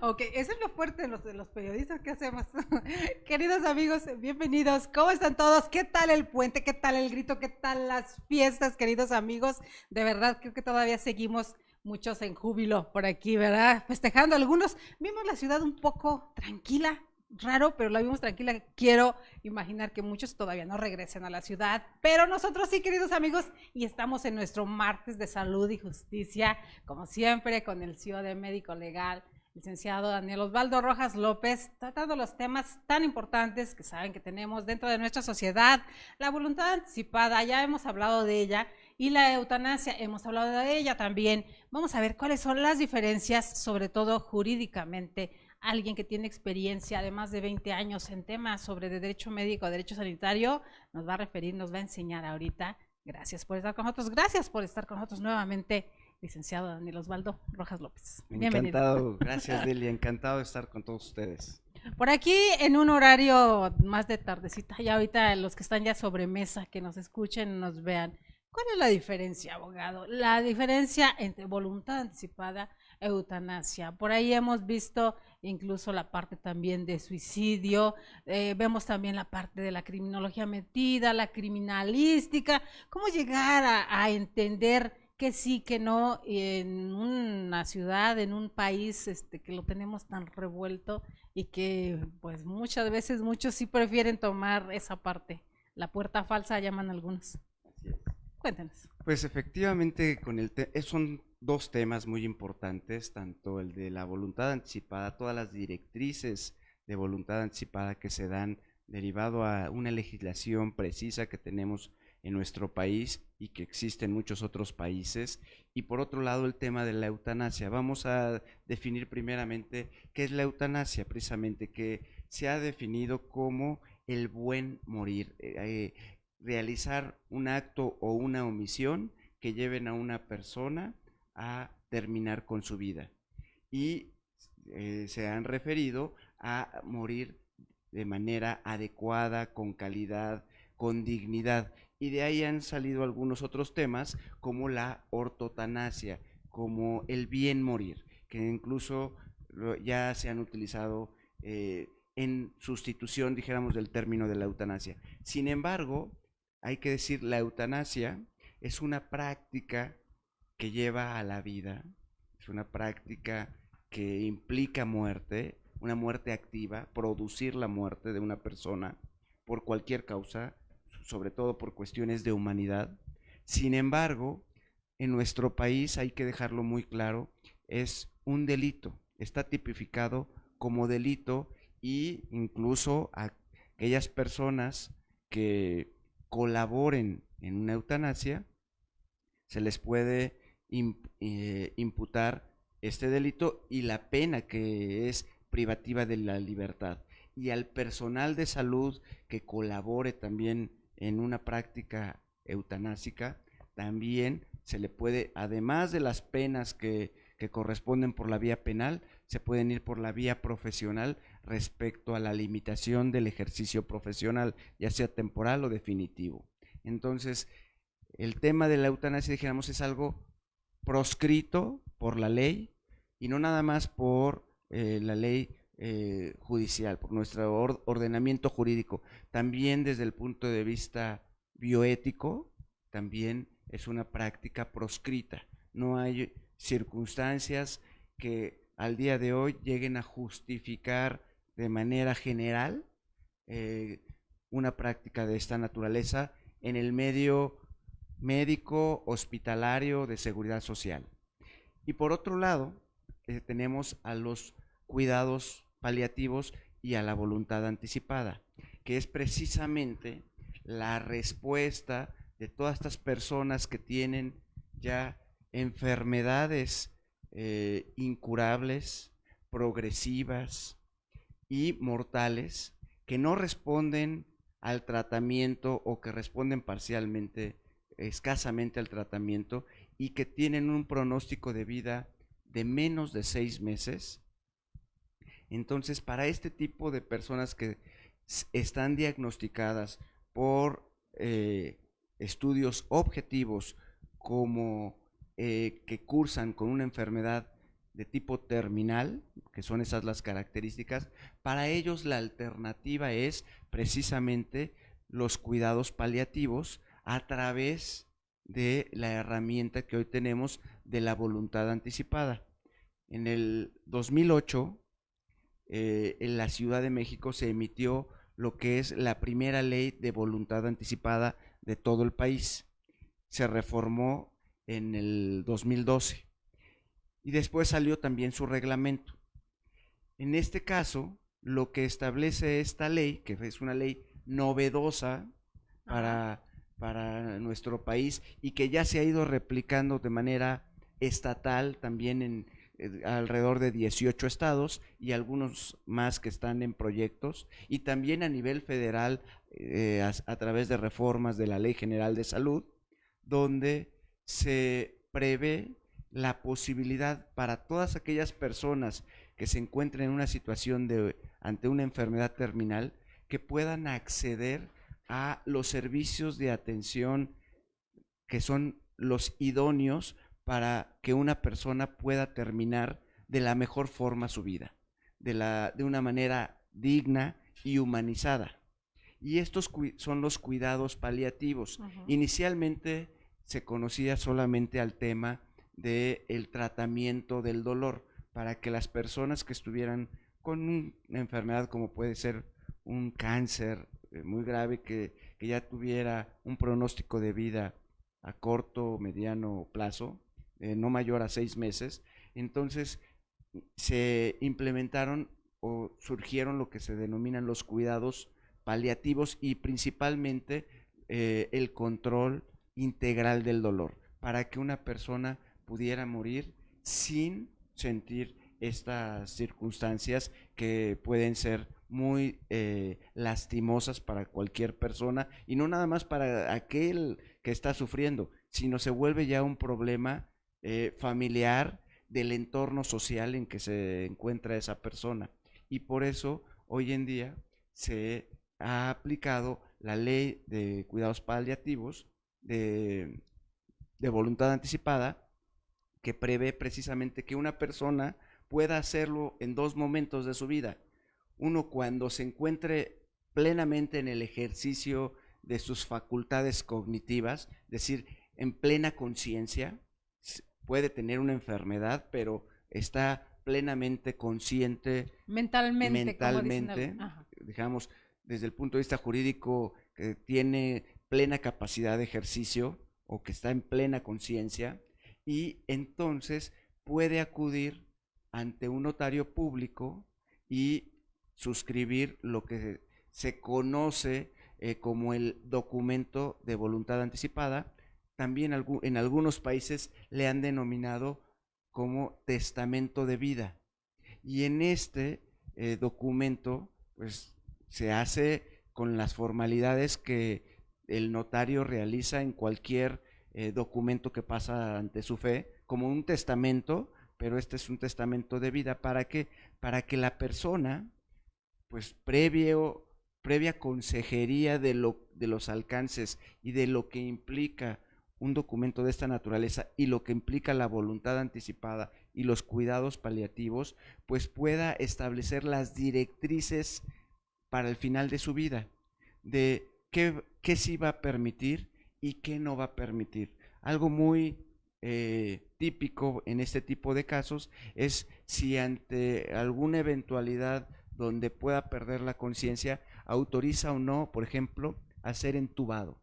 Ok, eso es lo fuerte de los periodistas que hacemos. Queridos amigos, bienvenidos. ¿Cómo están todos? ¿Qué tal el puente? ¿Qué tal el grito? ¿Qué tal las fiestas, queridos amigos? De verdad, creo que todavía seguimos muchos en júbilo por aquí, ¿verdad? Festejando algunos. Vimos la ciudad un poco tranquila, raro, pero la vimos tranquila. Quiero imaginar que muchos todavía no regresen a la ciudad, pero nosotros sí, queridos amigos, y estamos en nuestro martes de salud y justicia, como siempre, con el CEO de Médico Legal, licenciado Daniel Osvaldo Rojas López, tratando los temas tan importantes que saben que tenemos dentro de nuestra sociedad, la voluntad anticipada, ya hemos hablado de ella, y la eutanasia, hemos hablado de ella también. Vamos a ver cuáles son las diferencias, sobre todo jurídicamente. Alguien que tiene experiencia de más de 20 años en temas sobre derecho médico, derecho sanitario, nos va a referir, nos va a enseñar ahorita. Gracias por estar con nosotros, gracias por estar con nosotros nuevamente, licenciado Daniel Osvaldo Rojas López. Bienvenido. Encantado, gracias Delia, encantado de estar con todos ustedes. Por aquí en un horario más de tardecita, y ahorita los que están ya sobre mesa, que nos escuchen, nos vean. ¿Cuál es la diferencia, abogado? La diferencia entre voluntad anticipada e eutanasia. Por ahí hemos visto incluso la parte también de suicidio, vemos también la parte de la criminología metida, la criminalística. ¿Cómo llegar a entender que sí, que no, en una ciudad, en un país que lo tenemos tan revuelto y que pues muchas veces muchos sí prefieren tomar esa parte, la puerta falsa llaman algunos? Así es. Cuéntanos. Pues efectivamente son dos temas muy importantes, tanto el de la voluntad anticipada, todas las directrices de voluntad anticipada que se dan derivado a una legislación precisa que tenemos en nuestro país y que existe en muchos otros países, y por otro lado el tema de la eutanasia. Vamos a definir primeramente qué es la eutanasia, precisamente que se ha definido como el buen morir, realizar un acto o una omisión que lleven a una persona a terminar con su vida. Y se han referido a morir de manera adecuada, con calidad, con dignidad. Y de ahí han salido algunos otros temas como la ortotanasia, como el bien morir, que incluso ya se han utilizado en sustitución, dijéramos, del término de la eutanasia. Sin embargo, hay que decir, la eutanasia es una práctica que lleva a la vida, es una práctica que implica muerte, una muerte activa, producir la muerte de una persona por cualquier causa, sobre todo por cuestiones de humanidad. Sin embargo, en nuestro país hay que dejarlo muy claro, es un delito, está tipificado como delito, y incluso a aquellas personas que colaboren en una eutanasia se les puede imputar este delito y la pena, que es privativa de la libertad. Y al personal de salud que colabore también en una práctica eutanásica, también se le puede, además de las penas que corresponden por la vía penal, se pueden ir por la vía profesional respecto a la limitación del ejercicio profesional, ya sea temporal o definitivo. Entonces, el tema de la eutanasia, dijéramos, es algo proscrito por la ley, y no nada más por la ley judicial, por nuestro ordenamiento jurídico, también desde el punto de vista bioético, también es una práctica proscrita. No hay circunstancias que al día de hoy lleguen a justificar de manera general eh, una práctica de esta naturaleza en el medio médico, hospitalario, de seguridad social. Y por otro lado, tenemos a los cuidados paliativos y a la voluntad anticipada, que es precisamente la respuesta de todas estas personas que tienen ya enfermedades incurables, progresivas y mortales, que no responden al tratamiento o que responden parcialmente, escasamente al tratamiento, y que tienen un pronóstico de vida de menos de 6 meses. Entonces, para este tipo de personas que están diagnosticadas por estudios objetivos como que cursan con una enfermedad de tipo terminal, que son esas las características, para ellos la alternativa es precisamente los cuidados paliativos a través de la herramienta que hoy tenemos de la voluntad anticipada. En el 2008, en la Ciudad de México se emitió lo que es la primera ley de voluntad anticipada de todo el país. Se reformó en el 2012 y después salió también su reglamento. En este caso, lo que establece esta ley, que es una ley novedosa para nuestro país y que ya se ha ido replicando de manera estatal también en alrededor de 18 estados y algunos más que están en proyectos, y también a nivel federal a través de reformas de la Ley General de Salud, donde se prevé la posibilidad para todas aquellas personas que se encuentren en una situación ante una enfermedad terminal, que puedan acceder a los servicios de atención que son los idóneos para que una persona pueda terminar de la mejor forma su vida, de una manera digna y humanizada. Y estos son los cuidados paliativos. Inicialmente se conocía solamente al tema del tratamiento del dolor, para que las personas que estuvieran con una enfermedad como puede ser un cáncer muy grave, que ya tuviera un pronóstico de vida a corto o mediano plazo, no mayor a 6 meses, entonces se implementaron o surgieron lo que se denominan los cuidados paliativos, y principalmente el control integral del dolor, para que una persona pudiera morir sin sentir estas circunstancias que pueden ser muy lastimosas para cualquier persona, y no nada más para aquel que está sufriendo, sino se vuelve ya un problema familiar, del entorno social en que se encuentra esa persona. Y por eso hoy en día se ha aplicado la ley de cuidados paliativos de voluntad anticipada, que prevé precisamente que una persona pueda hacerlo en 2 momentos de su vida. Uno, cuando se encuentre plenamente en el ejercicio de sus facultades cognitivas, es decir, en plena conciencia. Puede tener una enfermedad, pero está plenamente consciente mentalmente, digamos, desde el punto de vista jurídico, que tiene plena capacidad de ejercicio o que está en plena conciencia, y entonces puede acudir ante un notario público y suscribir lo que se conoce como el documento de voluntad anticipada. También en algunos países le han denominado como testamento de vida. Y en este documento, pues se hace con las formalidades que el notario realiza en cualquier documento que pasa ante su fe, como un testamento, pero este es un testamento de vida. ¿Para qué? Para que la persona, pues previa consejería de los alcances y de lo que implica un documento de esta naturaleza y lo que implica la voluntad anticipada y los cuidados paliativos, pues pueda establecer las directrices para el final de su vida, de qué sí va a permitir y qué no va a permitir. Algo muy típico en este tipo de casos es si ante alguna eventualidad donde pueda perder la conciencia, autoriza o no, por ejemplo, a ser intubado.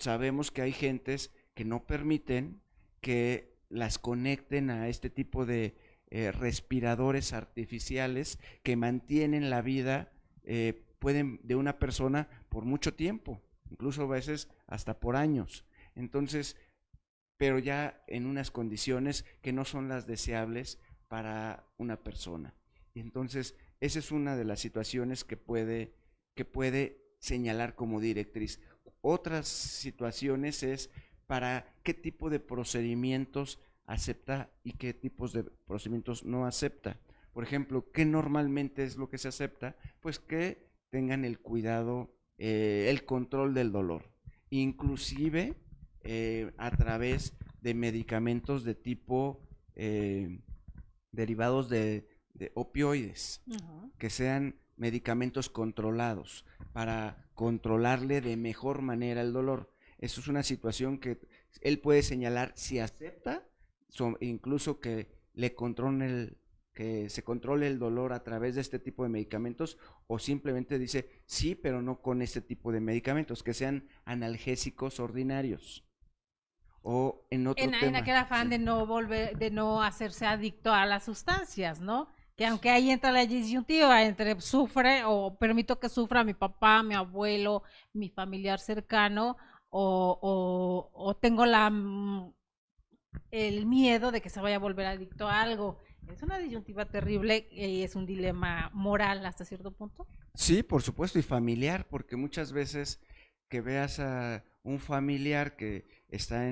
Sabemos que hay gentes que no permiten que las conecten a este tipo de respiradores artificiales que mantienen la vida pueden de una persona por mucho tiempo, incluso a veces hasta por años. Entonces, pero ya en unas condiciones que no son las deseables para una persona. Y entonces, esa es una de las situaciones que puede señalar como directriz. Otras situaciones es para qué tipo de procedimientos acepta y qué tipos de procedimientos no acepta. Por ejemplo, ¿qué normalmente es lo que se acepta? Pues que tengan el cuidado, el control del dolor. Inclusive a través de medicamentos de tipo derivados de opioides, que sean medicamentos controlados para controlarle de mejor manera el dolor. Eso es una situación que él puede señalar si acepta, incluso que se controle el dolor a través de este tipo de medicamentos, o simplemente dice sí, pero no con este tipo de medicamentos, que sean analgésicos ordinarios. O en otro En tema. aquel afán Sí. de no hacerse adicto a las sustancias, ¿no? Que aunque ahí entra la disyuntiva entre sufre o permito que sufra mi papá, mi abuelo, mi familiar cercano, o tengo el miedo de que se vaya a volver adicto a algo. Es una disyuntiva terrible y es un dilema moral hasta cierto punto. Sí, por supuesto, y familiar, porque muchas veces que veas a un familiar que está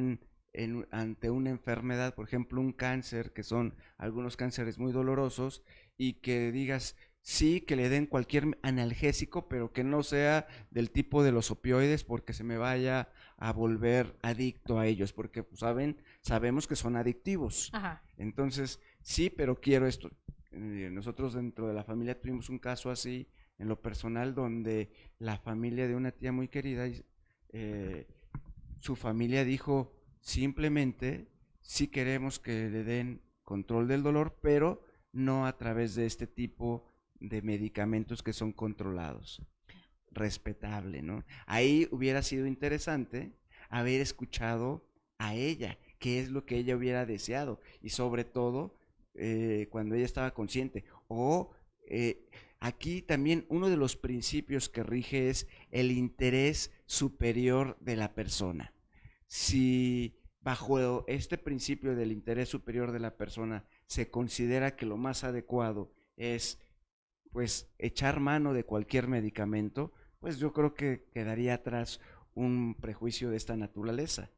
ante una enfermedad, por ejemplo, un cáncer, que son algunos cánceres muy dolorosos, y que digas, sí, que le den cualquier analgésico, pero que no sea del tipo de los opioides, porque se me vaya a volver adicto a ellos, porque pues, sabemos que son adictivos. Ajá. Entonces, sí, pero quiero esto. Nosotros dentro de la familia tuvimos un caso así, en lo personal, donde la familia de una tía muy querida, eh, su familia dijo simplemente, sí queremos que le den control del dolor, pero no a través de este tipo de medicamentos que son controlados. Respetable, ¿no? Ahí hubiera sido interesante haber escuchado a ella, qué es lo que ella hubiera deseado, y sobre todo cuando ella estaba consciente, o aquí también uno de los principios que rige es el interés superior de la persona. Si bajo este principio del interés superior de la persona se considera que lo más adecuado es pues echar mano de cualquier medicamento, pues yo creo que quedaría atrás un prejuicio de esta naturaleza.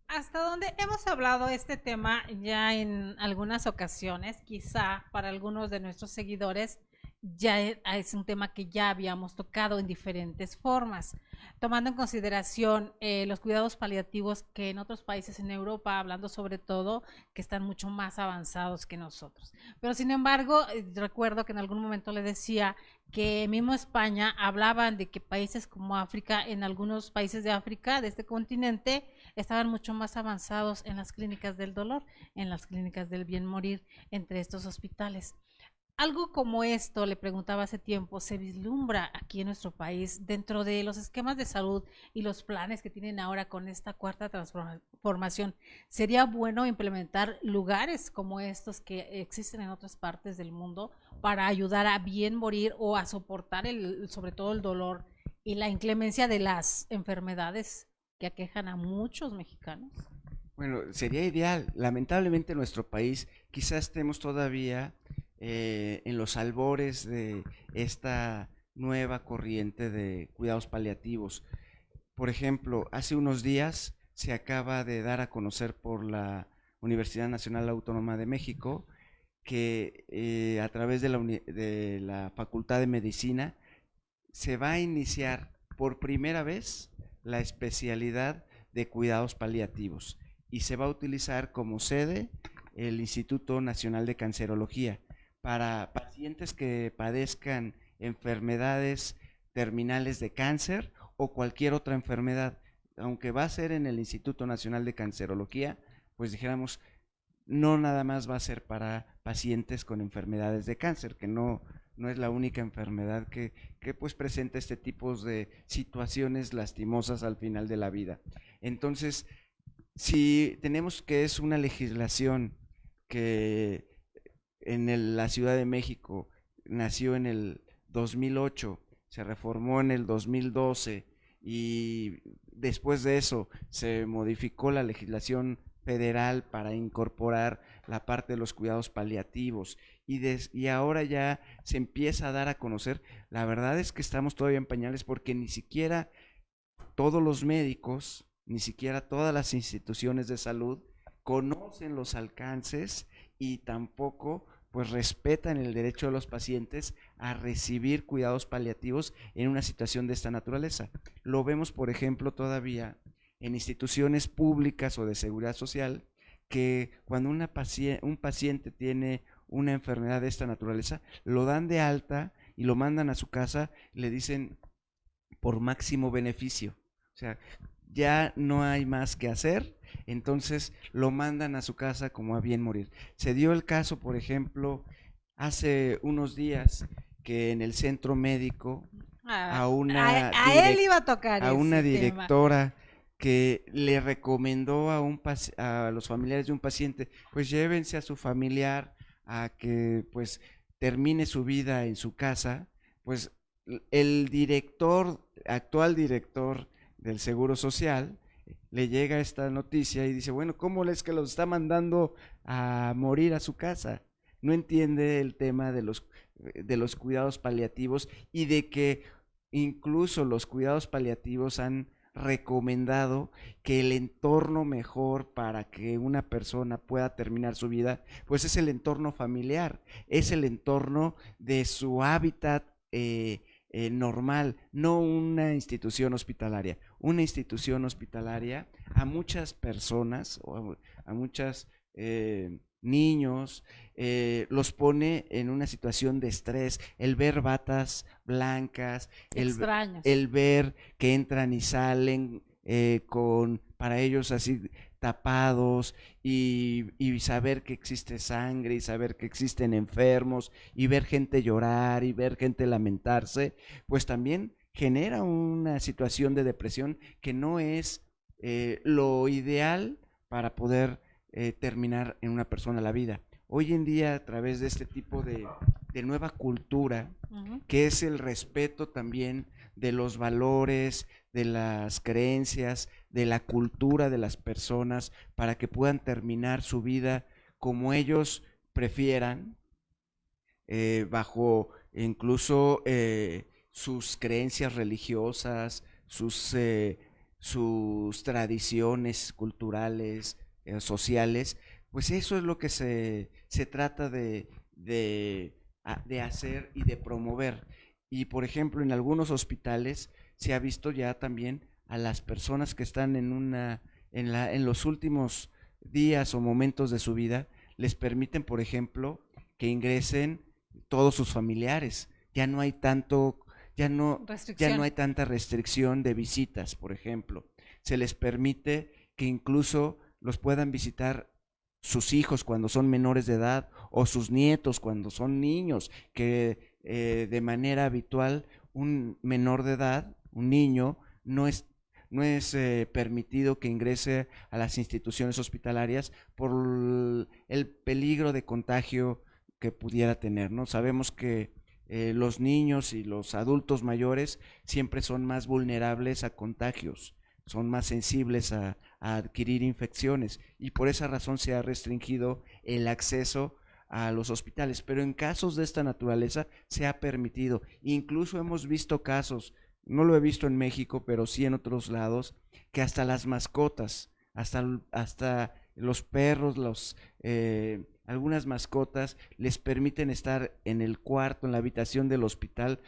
Hasta donde hemos hablado este tema ya en algunas ocasiones, quizá para algunos de nuestros seguidores ya es un tema que ya habíamos tocado en diferentes formas, tomando en consideración los cuidados paliativos que en otros países en Europa, hablando sobre todo, que están mucho más avanzados que nosotros. Pero sin embargo, recuerdo que en algún momento le decía que mismo España hablaban de que países como África, en algunos países de África, de este continente, estaban mucho más avanzados en las clínicas del dolor, en las clínicas del bien morir, entre estos hospitales. Algo como esto, le preguntaba hace tiempo, se vislumbra aquí en nuestro país dentro de los esquemas de salud y los planes que tienen ahora con esta cuarta transformación. ¿Sería bueno implementar lugares como estos que existen en otras partes del mundo para ayudar a bien morir o a soportar sobre todo el dolor y la inclemencia de las enfermedades que aquejan a muchos mexicanos? Bueno, sería ideal. Lamentablemente en nuestro país quizás estemos todavía en los albores de esta nueva corriente de cuidados paliativos. Por ejemplo, hace unos días se acaba de dar a conocer por la Universidad Nacional Autónoma de México que a través de la Facultad de Medicina se va a iniciar por primera vez la especialidad de cuidados paliativos y se va a utilizar como sede el Instituto Nacional de Cancerología para pacientes que padezcan enfermedades terminales de cáncer o cualquier otra enfermedad. Aunque va a ser en el Instituto Nacional de Cancerología, pues dijéramos, no nada más va a ser para pacientes con enfermedades de cáncer, que no es la única enfermedad que pues presenta este tipo de situaciones lastimosas al final de la vida. Entonces, si tenemos que es una legislación que la Ciudad de México nació en el 2008, se reformó en el 2012 y después de eso se modificó la legislación federal para incorporar la parte de los cuidados paliativos y ahora ya se empieza a dar a conocer. La verdad es que estamos todavía en pañales porque ni siquiera todos los médicos, ni siquiera todas las instituciones de salud conocen los alcances y tampoco pues respetan el derecho de los pacientes a recibir cuidados paliativos en una situación de esta naturaleza. Lo vemos, por ejemplo, todavía en instituciones públicas o de seguridad social, que cuando un paciente tiene una enfermedad de esta naturaleza, lo dan de alta y lo mandan a su casa, le dicen por máximo beneficio. O sea, ya no hay más que hacer, entonces lo mandan a su casa como a bien morir. Se dio el caso, por ejemplo, hace unos días que en el centro médico Ah, a una, a él iba a tocar a una ese tema. directora que le recomendó a los familiares de un paciente, pues llévense a su familiar a que pues termine su vida en su casa, pues el actual director del Seguro Social, le llega esta noticia y dice, bueno, ¿cómo es que los está mandando a morir a su casa? No entiende el tema de los cuidados paliativos y de que incluso los cuidados paliativos han recomendado que el entorno mejor para que una persona pueda terminar su vida, pues es el entorno familiar, es el entorno de su hábitat normal, no una institución hospitalaria. Una institución hospitalaria a muchas personas o a muchos niños los pone en una situación de estrés, el ver batas blancas, el ver que entran y salen para ellos así tapados y saber que existe sangre y saber que existen enfermos y ver gente llorar y ver gente lamentarse, pues también genera una situación de depresión que no es lo ideal para poder terminar en una persona la vida. Hoy en día, a través de este tipo de nueva cultura, que es el respeto también de los valores, de las creencias, de la cultura de las personas, para que puedan terminar su vida como ellos prefieran, bajo incluso sus creencias religiosas, sus tradiciones culturales, sociales, pues eso es lo que se trata de hacer y de promover. Y por ejemplo, en algunos hospitales se ha visto ya también a las personas que están en los últimos días o momentos de su vida, les permiten, por ejemplo, que ingresen todos sus familiares. Ya no hay ya no hay tanta restricción de visitas, por ejemplo. Se les permite que incluso los puedan visitar sus hijos cuando son menores de edad o sus nietos cuando son niños, que de manera habitual un menor de edad, un niño, no es permitido que ingrese a las instituciones hospitalarias por el peligro de contagio que pudiera tener, ¿no? Sabemos que los niños y los adultos mayores siempre son más vulnerables a contagios, son más sensibles a adquirir infecciones y por esa razón se ha restringido el acceso a los hospitales, pero en casos de esta naturaleza se ha permitido. Incluso hemos visto casos, no lo he visto en México, pero sí en otros lados, que hasta las mascotas, hasta los perros, algunas mascotas les permiten estar en el cuarto, en la habitación del hospital,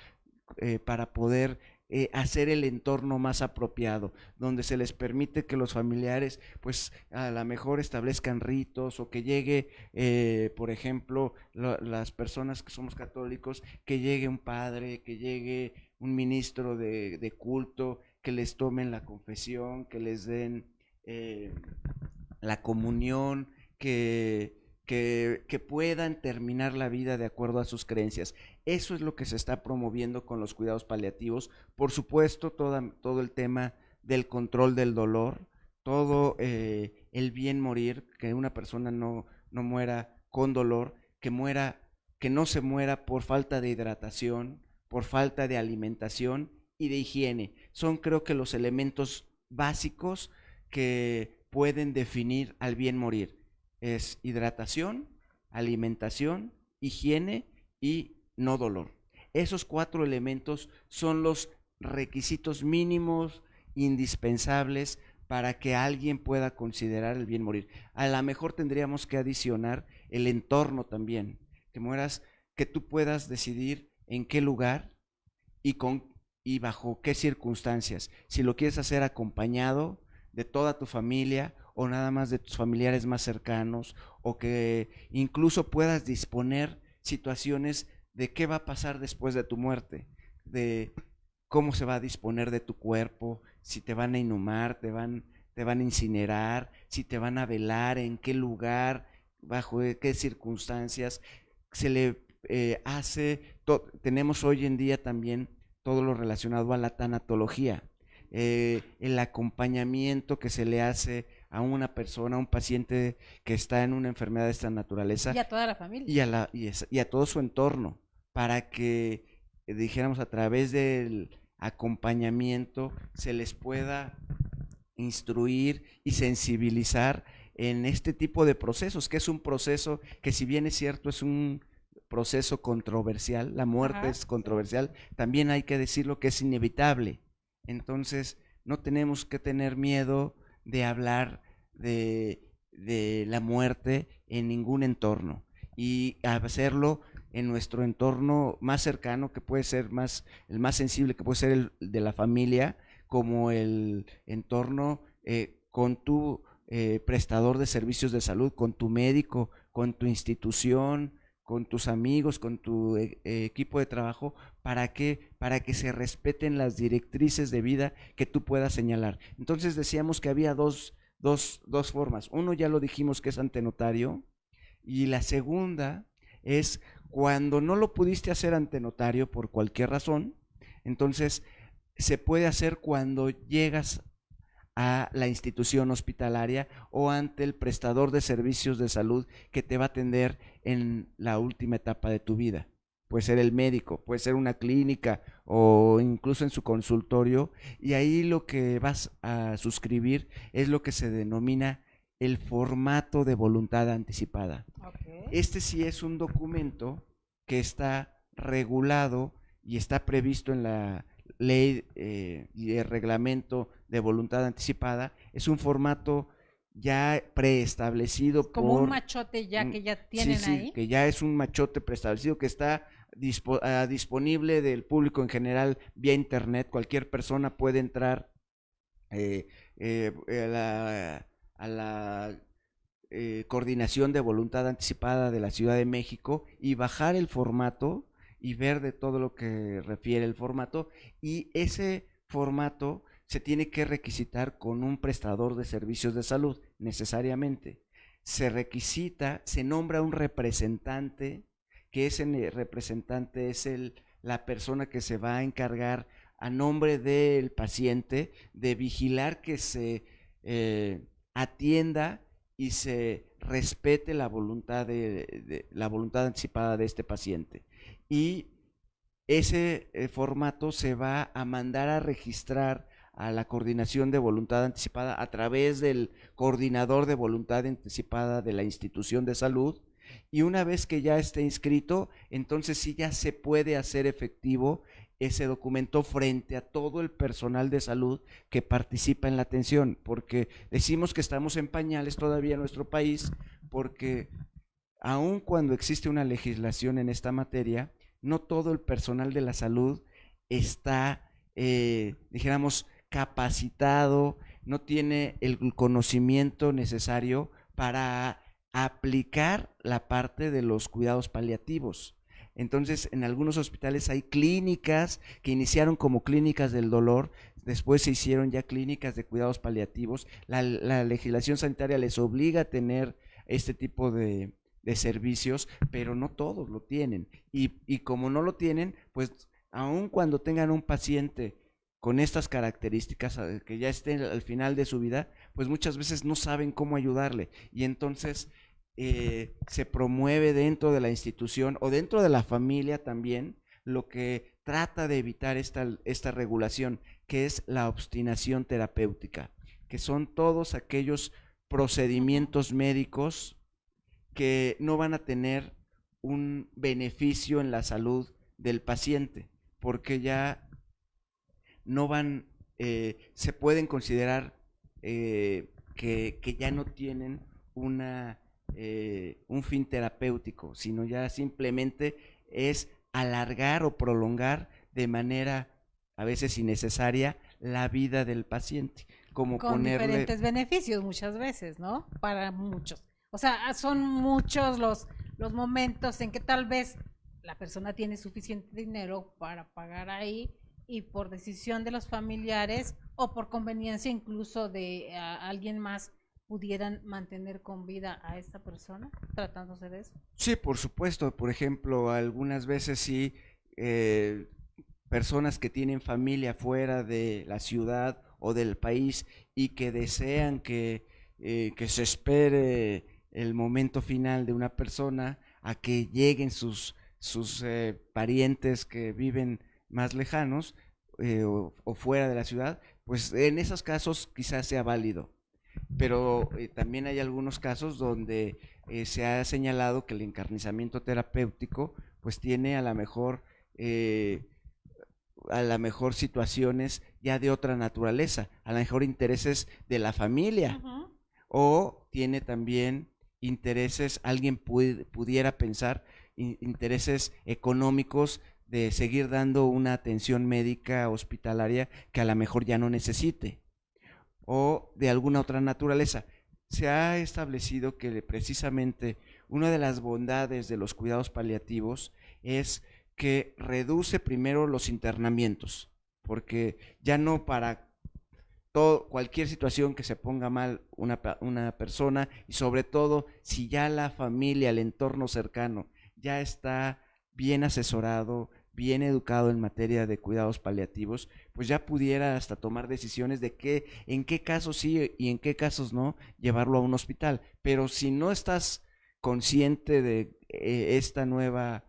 para poder hacer el entorno más apropiado, donde se les permite que los familiares pues a lo mejor establezcan ritos o que llegue, por ejemplo, las personas que somos católicos, que llegue un padre, que llegue un ministro de culto, que les tomen la confesión, que les den la comunión, que puedan terminar la vida de acuerdo a sus creencias. Eso es lo que se está promoviendo con los cuidados paliativos. Por supuesto, todo el tema del control del dolor, todo el bien morir, que una persona no muera con dolor, que no se muera por falta de hidratación, por falta de alimentación y de higiene. Son, creo que, los elementos básicos que pueden definir al bien morir. Es hidratación, alimentación, higiene y no dolor. Esos 4 elementos son los requisitos mínimos indispensables para que alguien pueda considerar el bien morir. A lo mejor tendríamos que adicionar el entorno también, que tú puedas decidir en qué lugar y bajo qué circunstancias. Si lo quieres hacer acompañado de toda tu familia o nada más de tus familiares más cercanos, o que incluso puedas disponer situaciones de qué va a pasar después de tu muerte, de cómo se va a disponer de tu cuerpo, si te van a inhumar, te van a incinerar, si te van a velar, en qué lugar, bajo qué circunstancias. Se le tenemos hoy en día también todo lo relacionado a la tanatología, el acompañamiento que se le hace a una persona, a un paciente que está en una enfermedad de esta naturaleza. Y a toda la familia. Y a todo su entorno, para que, dijéramos, a través del acompañamiento se les pueda instruir y sensibilizar en este tipo de procesos, que es un proceso que, si bien es cierto, es un proceso controversial, la muerte es controversial, también hay que decirlo que es inevitable. Entonces, no tenemos que tener miedo de hablar de la muerte en ningún entorno, y hacerlo en nuestro entorno más cercano, que puede ser el más sensible, que puede ser el de la familia, como el entorno con tu prestador de servicios de salud, con tu médico, con tu institución, con tus amigos, con tu equipo de trabajo, para que se respeten las directrices de vida que tú puedas señalar. Entonces decíamos que había dos formas. Uno ya lo dijimos, que es ante notario, y la segunda es cuando no lo pudiste hacer ante notario por cualquier razón. Entonces se puede hacer cuando llegas a la institución hospitalaria o ante el prestador de servicios de salud que te va a atender en la última etapa de tu vida. Puede ser el médico, puede ser una clínica o incluso en su consultorio, y ahí lo que vas a suscribir es lo que se denomina el formato de voluntad anticipada. Okay. Este sí es un documento que está regulado y está previsto en la ley y el reglamento de voluntad anticipada. Es un formato ya preestablecido, como un machote ya que ya tienen ahí. Sí, que ya es un machote preestablecido, que está disponible del público en general vía internet. Cualquier persona puede entrar a la coordinación de voluntad anticipada de la Ciudad de México y bajar el formato y ver de todo lo que refiere el formato, y ese formato se tiene que requisitar con un prestador de servicios de salud necesariamente. Se requisita, se nombra un representante, que ese representante es la persona que se va a encargar a nombre del paciente de vigilar que se atienda y se respete la voluntad la voluntad anticipada de este paciente. Y ese formato se va a mandar a registrar a la coordinación de voluntad anticipada a través del coordinador de voluntad anticipada de la institución de salud, y una vez que ya esté inscrito, entonces sí ya se puede hacer efectivo ese documento frente a todo el personal de salud que participa en la atención, porque decimos que estamos en pañales todavía en nuestro país, porque aun cuando existe una legislación en esta materia, no todo el personal de la salud está, dijéramos, capacitado, no tiene el conocimiento necesario para aplicar la parte de los cuidados paliativos. Entonces, en algunos hospitales hay clínicas que iniciaron como clínicas del dolor, después se hicieron ya clínicas de cuidados paliativos. La legislación sanitaria les obliga a tener este tipo de servicios, pero no todos lo tienen. Y como no lo tienen, pues aun cuando tengan un paciente con estas características, que ya esté al final de su vida, pues muchas veces no saben cómo ayudarle, y entonces se promueve dentro de la institución o dentro de la familia también lo que trata de evitar esta regulación, que es la obstinación terapéutica, que son todos aquellos procedimientos médicos que no van a tener un beneficio en la salud del paciente, porque ya no van, se pueden considerar que ya no tienen un fin terapéutico, sino ya simplemente es alargar o prolongar de manera a veces innecesaria la vida del paciente. como con ponerle... diferentes beneficios muchas veces, ¿no? Para muchos. O sea, son muchos los momentos en que tal vez la persona tiene suficiente dinero para pagar ahí y por decisión de los familiares o por conveniencia incluso de alguien más pudieran mantener con vida a esta persona, tratándose de eso. Sí, por supuesto. Por ejemplo, algunas veces sí, eh, personas que tienen familia fuera de la ciudad o del país y que desean que se espere el momento final de una persona a que lleguen sus parientes que viven más lejanos, o fuera de la ciudad, pues en esos casos quizás sea válido. Pero también hay algunos casos donde se ha señalado que el encarnizamiento terapéutico pues tiene eh, a la mejor situaciones ya de otra naturaleza, a lo mejor intereses de la familia, Ujú. o tiene también intereses, alguien pudiera pensar, intereses económicos de seguir dando una atención médica hospitalaria que a lo mejor ya no necesite, o de alguna otra naturaleza. Se ha establecido que precisamente una de las bondades de los cuidados paliativos es que reduce primero los internamientos, porque ya no para cualquier situación que se ponga mal una persona, y sobre todo si ya la familia, el entorno cercano ya está bien asesorado, bien educado en materia de cuidados paliativos, pues ya pudiera hasta tomar decisiones de en qué casos sí y en qué casos no llevarlo a un hospital. Pero si no estás consciente de esta nueva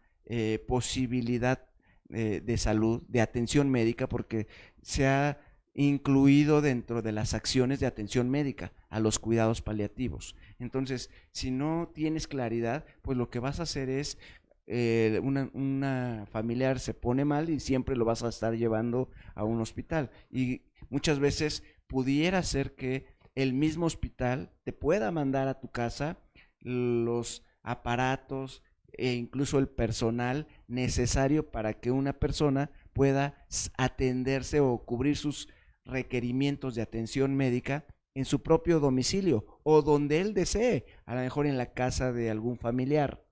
posibilidad de salud, de atención médica, porque se ha incluido dentro de las acciones de atención médica a los cuidados paliativos. Entonces, si no tienes claridad, pues lo que vas a hacer es una familiar se pone mal y siempre lo vas a estar llevando a un hospital. Y muchas veces pudiera ser que el mismo hospital te pueda mandar a tu casa los aparatos e incluso el personal necesario para que una persona pueda atenderse o cubrir sus requerimientos de atención médica en su propio domicilio o donde él desee, a lo mejor en la casa de algún familiar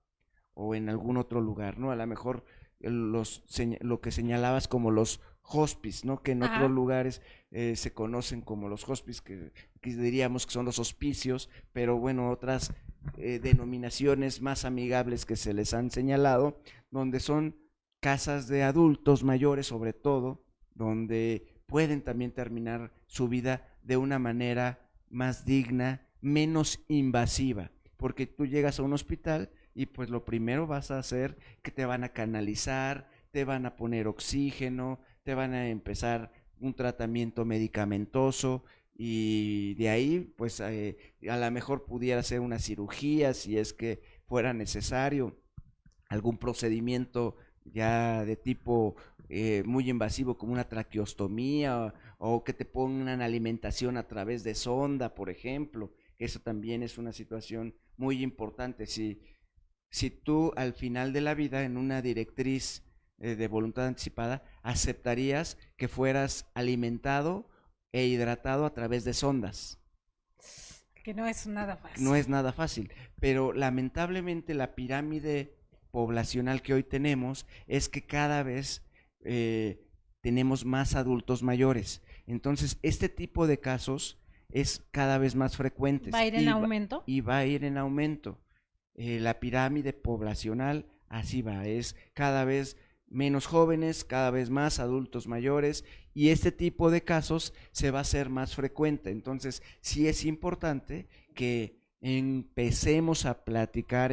o en algún otro lugar, ¿no? A lo mejor lo que señalabas como los hospice, ¿no? Que en otros Ajá. lugares se conocen como los hospice, que diríamos que son los hospicios, pero bueno, otras denominaciones más amigables que se les han señalado, donde son casas de adultos mayores sobre todo, donde pueden también terminar su vida de una manera más digna, menos invasiva, porque tú llegas a un hospital y pues lo primero vas a hacer que te van a canalizar, te van a poner oxígeno, te van a empezar un tratamiento medicamentoso y de ahí pues a lo mejor pudiera ser una cirugía si es que fuera necesario, algún procedimiento ya de tipo muy invasivo como una traqueostomía o que te pongan alimentación a través de sonda, por ejemplo. Eso también es una situación muy importante. Si tú al final de la vida en una directriz de voluntad anticipada aceptarías que fueras alimentado e hidratado a través de sondas. Que no es nada No fácil. es nada fácil, pero lamentablemente la pirámide poblacional que hoy tenemos es que cada vez tenemos más adultos mayores. Entonces, este tipo de casos es cada vez más ¿Va a frecuentes ir en aumento? y va a ir en aumento. La pirámide poblacional así va, es cada vez menos jóvenes, cada vez más adultos mayores, y este tipo de casos se va a hacer más frecuente. Entonces, sí es importante que empecemos a platicar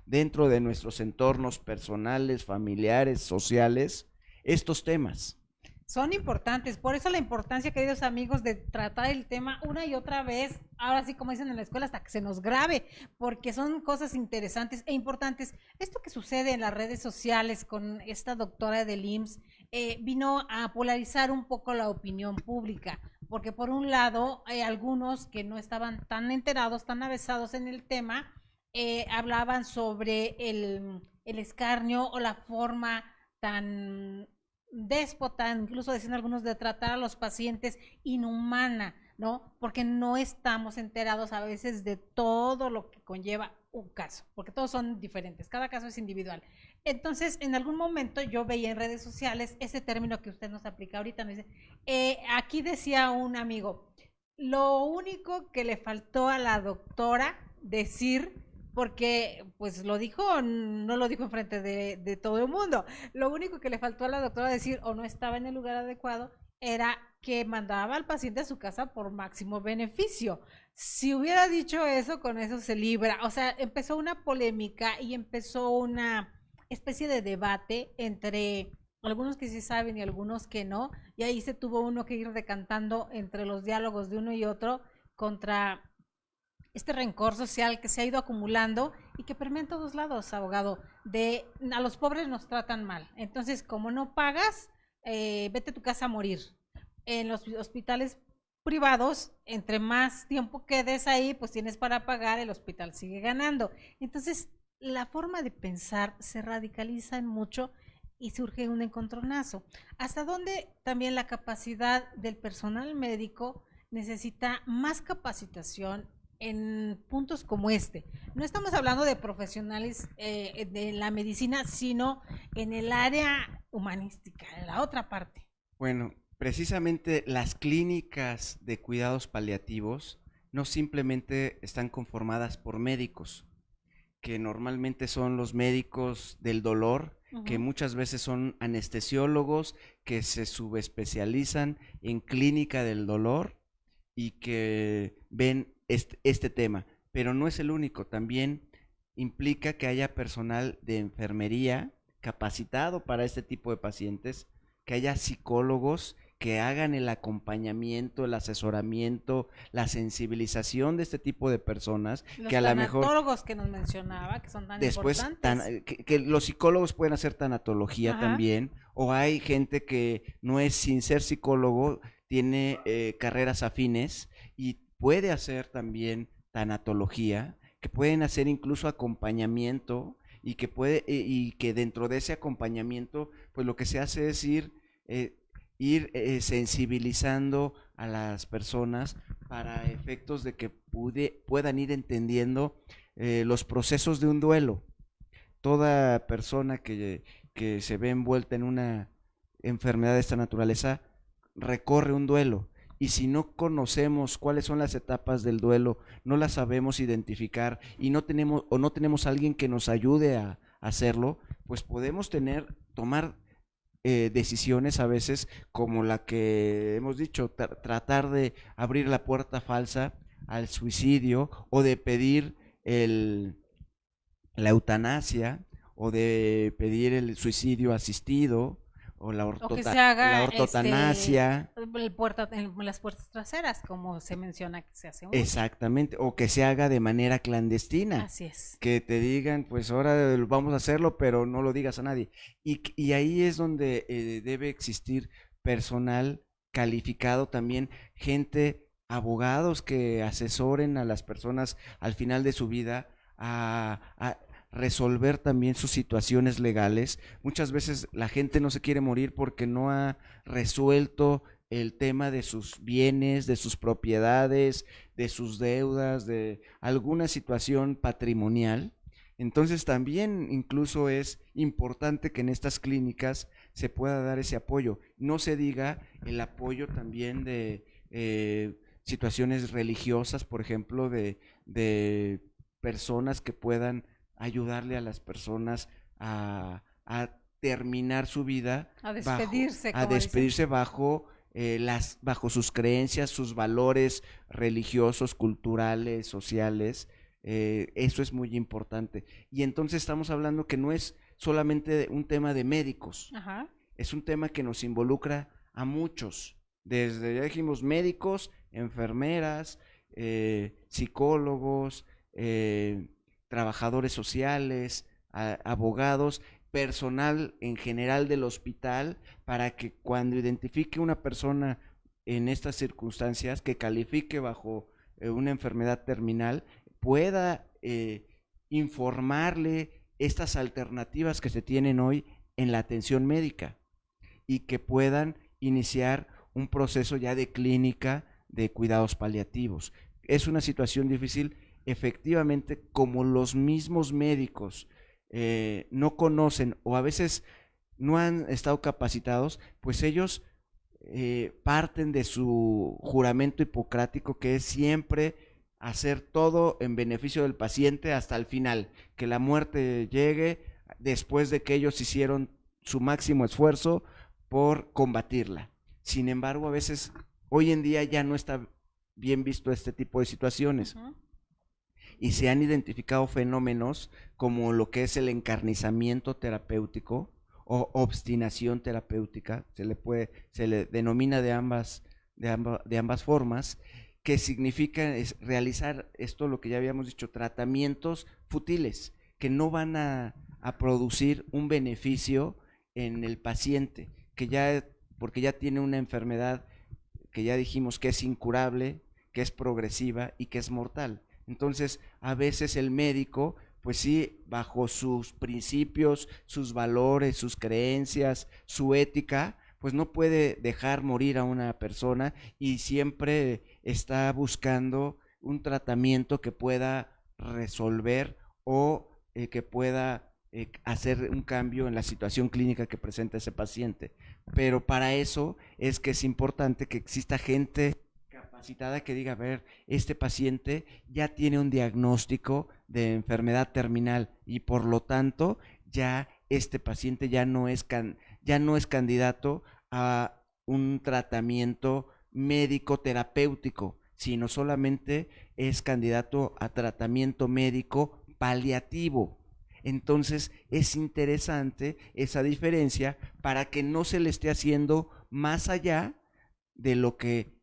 dentro de nuestros entornos personales, familiares, sociales, estos temas. Son importantes, por eso la importancia, queridos amigos, de tratar el tema una y otra vez, ahora sí como dicen en la escuela, hasta que se nos grabe, porque son cosas interesantes e importantes. Esto que sucede en las redes sociales con esta doctora del IMSS vino a polarizar un poco la opinión pública, porque por un lado hay algunos que no estaban tan enterados, tan avesados en el tema, hablaban sobre el escarnio o la forma tan déspota, incluso decían algunos, de tratar a los pacientes inhumana, ¿no? Porque no estamos enterados a veces de todo lo que conlleva un caso, porque todos son diferentes, cada caso es individual. Entonces, en algún momento yo veía en redes sociales ese término que usted nos aplica ahorita, nos dice, aquí decía un amigo, lo único que le faltó a la doctora decir, porque pues lo dijo, no lo dijo enfrente de todo el mundo, lo único que le faltó a la doctora decir o no estaba en el lugar adecuado era que mandaba al paciente a su casa por máximo beneficio. Si hubiera dicho eso, con eso se libra. O sea, empezó una polémica y empezó una especie de debate entre algunos que sí saben y algunos que no, y ahí se tuvo uno que ir decantando entre los diálogos de uno y otro contra este rencor social que se ha ido acumulando y que permea en todos lados, abogado, de a los pobres nos tratan mal. Entonces, como no pagas, vete a tu casa a morir. En los hospitales privados, entre más tiempo quedes ahí, pues tienes para pagar, el hospital sigue ganando. Entonces, la forma de pensar se radicaliza en mucho y surge un encontronazo. ¿Hasta dónde también la capacidad del personal médico necesita más capacitación en puntos como este? No estamos hablando de profesionales de la medicina, sino en el área humanística, en la otra parte. Bueno, precisamente las clínicas de cuidados paliativos no simplemente están conformadas por médicos, que normalmente son los médicos del dolor, que muchas veces son anestesiólogos, que se subespecializan en clínica del dolor y que ven este tema. Pero no es el único, también implica que haya personal de enfermería capacitado para este tipo de pacientes, que haya psicólogos que hagan el acompañamiento, el asesoramiento, la sensibilización de este tipo de personas, Los que a lo mejor tanatólogos que nos mencionaba, que son tan después importantes. que los psicólogos pueden hacer tanatología Ajá. también, o hay gente que no es sin ser psicólogo, tiene carreras afines y puede hacer también tanatología, que pueden hacer incluso acompañamiento y que dentro de ese acompañamiento, pues lo que se hace es ir sensibilizando a las personas para efectos de que puedan ir entendiendo los procesos de un duelo. Toda persona que se ve envuelta en una enfermedad de esta naturaleza recorre un duelo. Y si no conocemos cuáles son las etapas del duelo, no las sabemos identificar y no tenemos a alguien que nos ayude a hacerlo, pues podemos tomar decisiones a veces como la que hemos dicho, tratar de abrir la puerta falsa al suicidio o de pedir la eutanasia o de pedir el suicidio asistido o O que se la haga ortotanasia. en las puertas traseras, como se menciona que se hace mucho. Exactamente, o que se haga de manera clandestina. Así es. Que te digan, pues ahora vamos a hacerlo, pero no lo digas a nadie. Y ahí es donde debe existir personal calificado también, gente, abogados que asesoren a las personas al final de su vida a resolver también sus situaciones legales. Muchas veces la gente no se quiere morir porque no ha resuelto el tema de sus bienes, de sus propiedades, de sus deudas, de alguna situación patrimonial. Entonces también incluso es importante que en estas clínicas se pueda dar ese apoyo. No se diga el apoyo también de situaciones religiosas, por ejemplo, de personas que puedan ayudarle a las personas a terminar su vida, A despedirse, a como despedirse dicen. bajo sus creencias, sus valores religiosos, culturales, sociales. Eso es muy importante. Y entonces estamos hablando que no es solamente un tema de médicos, Ajá. es un tema que nos involucra a muchos. Desde, ya dijimos, médicos, enfermeras, psicólogos, trabajadores sociales, abogados, personal en general del hospital, para que cuando identifique una persona en estas circunstancias que califique bajo una enfermedad terminal, pueda informarle estas alternativas que se tienen hoy en la atención médica y que puedan iniciar un proceso ya de clínica de cuidados paliativos. Es una situación difícil, efectivamente, como los mismos médicos no conocen o a veces no han estado capacitados, pues ellos parten de su juramento hipocrático, que es siempre hacer todo en beneficio del paciente hasta el final, que la muerte llegue después de que ellos hicieron su máximo esfuerzo por combatirla. Sin embargo, a veces, hoy en día ya no está bien visto este tipo de situaciones. Y se han identificado fenómenos como lo que es el encarnizamiento terapéutico o obstinación terapéutica, se le denomina de ambas formas, que significa realizar esto, lo que ya habíamos dicho, tratamientos fútiles, que no van a producir un beneficio en el paciente, porque ya tiene una enfermedad que ya dijimos que es incurable, que es progresiva y que es mortal. Entonces, a veces el médico, pues sí, bajo sus principios, sus valores, sus creencias, su ética, pues no puede dejar morir a una persona y siempre está buscando un tratamiento que pueda resolver o que pueda hacer un cambio en la situación clínica que presenta ese paciente. Pero para eso es que es importante que exista gente capacitada que diga, a ver, este paciente ya tiene un diagnóstico de enfermedad terminal y por lo tanto ya este paciente ya no es candidato a un tratamiento médico terapéutico, sino solamente es candidato a tratamiento médico paliativo. Entonces es interesante esa diferencia para que no se le esté haciendo más allá de lo que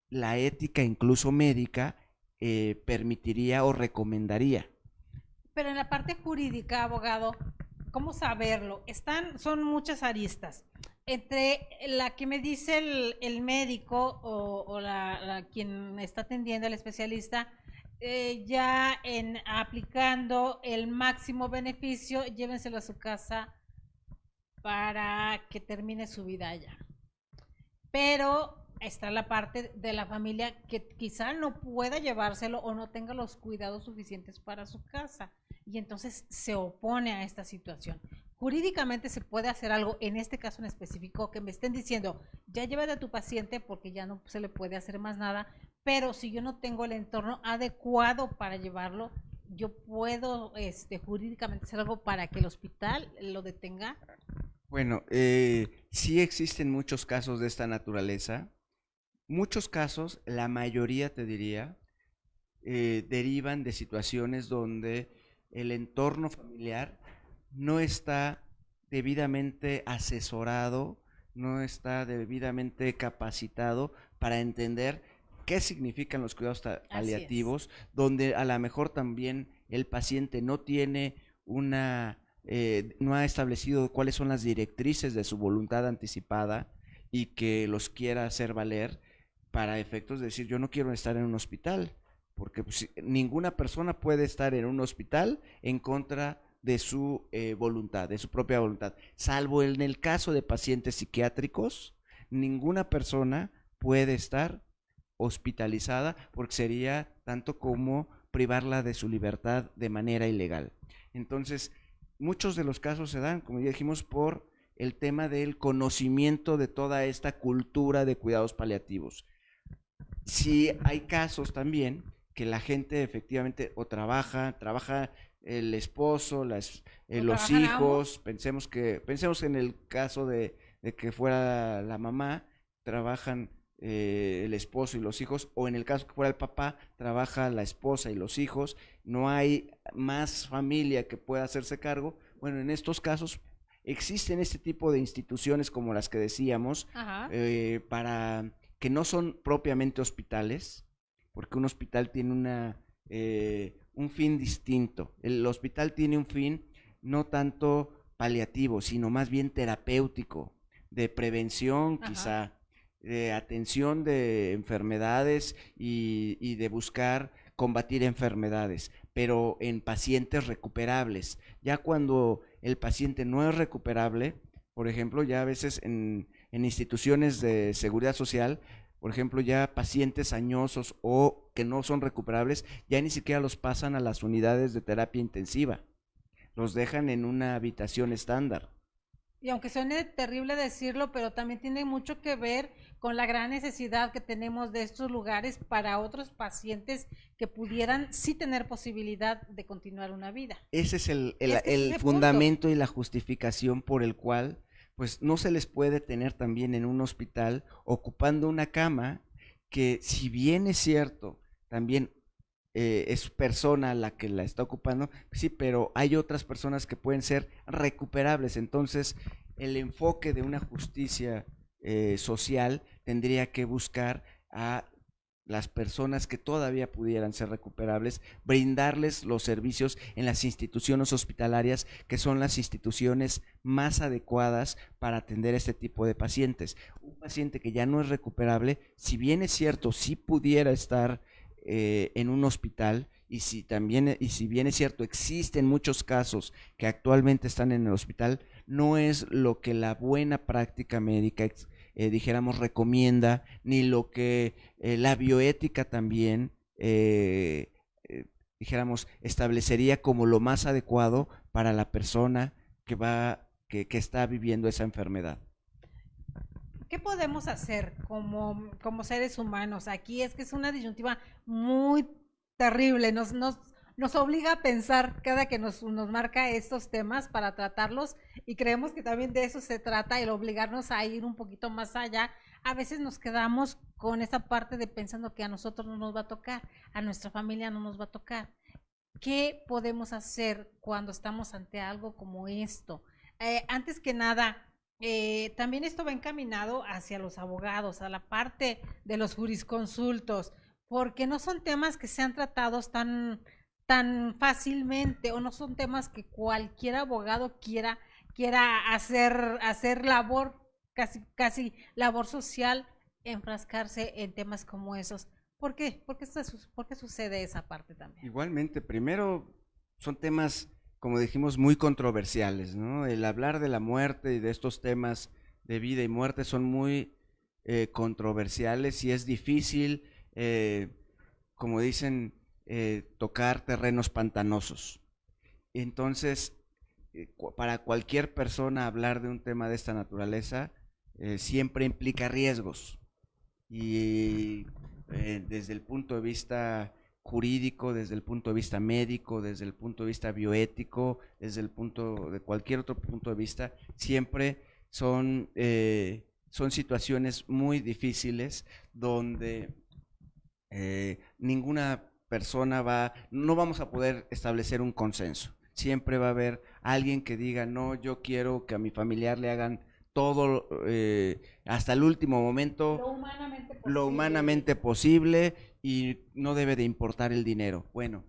la ética, incluso médica, permitiría o recomendaría. Pero en la parte jurídica, abogado, ¿cómo saberlo? Son muchas aristas. Entre la que me dice el médico o quien está atendiendo, el especialista, ya en aplicando el máximo beneficio, llévenselo a su casa para que termine su vida allá. Pero está la parte de la familia que quizá no pueda llevárselo o no tenga los cuidados suficientes para su casa y entonces se opone a esta situación. Jurídicamente se puede hacer algo en este caso en específico que me estén diciendo, ya llévate a tu paciente porque ya no se le puede hacer más nada, pero si yo no tengo el entorno adecuado para llevarlo, yo puedo jurídicamente hacer algo para que el hospital lo detenga. Bueno, sí existen muchos casos de esta naturaleza. Muchos casos, la mayoría te diría, derivan de situaciones donde el entorno familiar no está debidamente asesorado, no está debidamente capacitado para entender qué significan los cuidados paliativos, donde a lo mejor también el paciente no tiene no ha establecido cuáles son las directrices de su voluntad anticipada y que los quiera hacer valer para efectos de decir, yo no quiero estar en un hospital, porque pues, ninguna persona puede estar en un hospital en contra de su voluntad, de su propia voluntad, salvo en el caso de pacientes psiquiátricos, ninguna persona puede estar hospitalizada porque sería tanto como privarla de su libertad de manera ilegal. Entonces, muchos de los casos se dan, como ya dijimos, por el tema del conocimiento de toda esta cultura de cuidados paliativos. Sí hay casos también que la gente efectivamente o trabaja el esposo, los hijos, pensemos en el caso de que fuera la mamá, trabajan el esposo y los hijos, o en el caso que fuera el papá, trabaja la esposa y los hijos, no hay más familia que pueda hacerse cargo. Bueno, en estos casos existen este tipo de instituciones como las que decíamos, para que no son propiamente hospitales, porque un hospital tiene un fin distinto. El hospital tiene un fin no tanto paliativo, sino más bien terapéutico, de prevención quizá, de atención de enfermedades y de buscar combatir enfermedades, pero en pacientes recuperables. Ya cuando el paciente no es recuperable, por ejemplo, ya a veces en instituciones de seguridad social por ejemplo, ya pacientes añosos o que no son recuperables, ya ni siquiera los pasan a las unidades de terapia intensiva, los dejan en una habitación estándar. Y aunque suene terrible decirlo, pero también tiene mucho que ver con la gran necesidad que tenemos de estos lugares para otros pacientes que pudieran sí tener posibilidad de continuar una vida. Ese es Es que ese es el el punto. fundamento y la justificación por el cual pues no se les puede tener también en un hospital ocupando una cama que, si bien es cierto, también es persona la que la está ocupando, sí, pero hay otras personas que pueden ser recuperables. Entonces, el enfoque de una justicia social tendría que buscar a las personas que todavía pudieran ser recuperables, brindarles los servicios en las instituciones hospitalarias, que son las instituciones más adecuadas para atender este tipo de pacientes. Un paciente que ya no es recuperable, si bien es cierto, sí pudiera estar en un hospital, y si también, y si bien es cierto, existen muchos casos que actualmente están en el hospital, no es lo que la buena práctica médica dijéramos recomienda, ni lo que la bioética también dijéramos establecería como lo más adecuado para la persona que está viviendo esa enfermedad. ¿Qué podemos hacer como seres humanos? Aquí es que es una disyuntiva muy terrible, nos obliga a pensar cada que nos marca estos temas para tratarlos, y creemos que también de eso se trata, el obligarnos a ir un poquito más allá. A veces nos quedamos con esa parte de pensando que a nosotros no nos va a tocar, a nuestra familia no nos va a tocar. ¿Qué podemos hacer cuando estamos ante algo como esto? Antes que nada, también esto va encaminado hacia los abogados, a la parte de los jurisconsultos, porque no son temas que sean tratados tan fácilmente, o no son temas que cualquier abogado quiera hacer labor, casi labor social, enfrascarse en temas como esos. ¿Por qué? ¿Por qué sucede esa parte también? Igualmente, primero son temas, como dijimos, muy controversiales, ¿no? El hablar de la muerte y de estos temas de vida y muerte son muy controversiales, y es difícil, como dicen, tocar terrenos pantanosos. Entonces, para cualquier persona hablar de un tema de esta naturaleza siempre implica riesgos, y desde el punto de vista jurídico, desde el punto de vista médico, desde el punto de vista bioético, desde el punto de cualquier otro punto de vista, siempre son situaciones muy difíciles donde ninguna persona no vamos a poder establecer un consenso. Siempre va a haber alguien que diga, no, yo quiero que a mi familiar le hagan todo, hasta el último momento, lo humanamente posible, y no debe de importar el dinero. Bueno,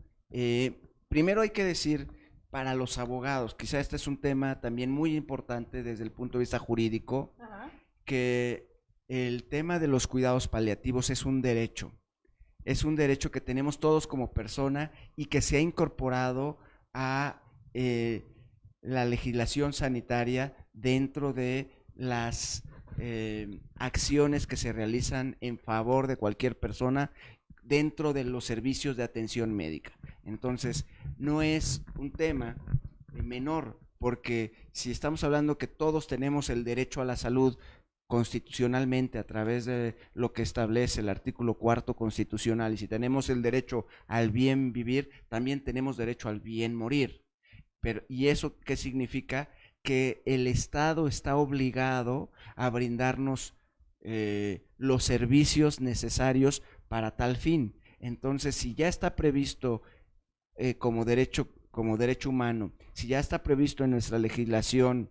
primero hay que decir, para los abogados, quizá este es un tema también muy importante desde el punto de vista jurídico, ajá, que el tema de los cuidados paliativos es un derecho que tenemos todos como persona, y que se ha incorporado a la legislación sanitaria dentro de las acciones que se realizan en favor de cualquier persona dentro de los servicios de atención médica. Entonces, no es un tema menor, porque si estamos hablando que todos tenemos el derecho a la salud constitucionalmente a través de lo que establece el artículo 4º constitucional, y si tenemos el derecho al bien vivir, también tenemos derecho al bien morir. ¿Y eso qué significa? Que el Estado está obligado a brindarnos los servicios necesarios para tal fin. Entonces, si ya está previsto como derecho humano, si ya está previsto en nuestra legislación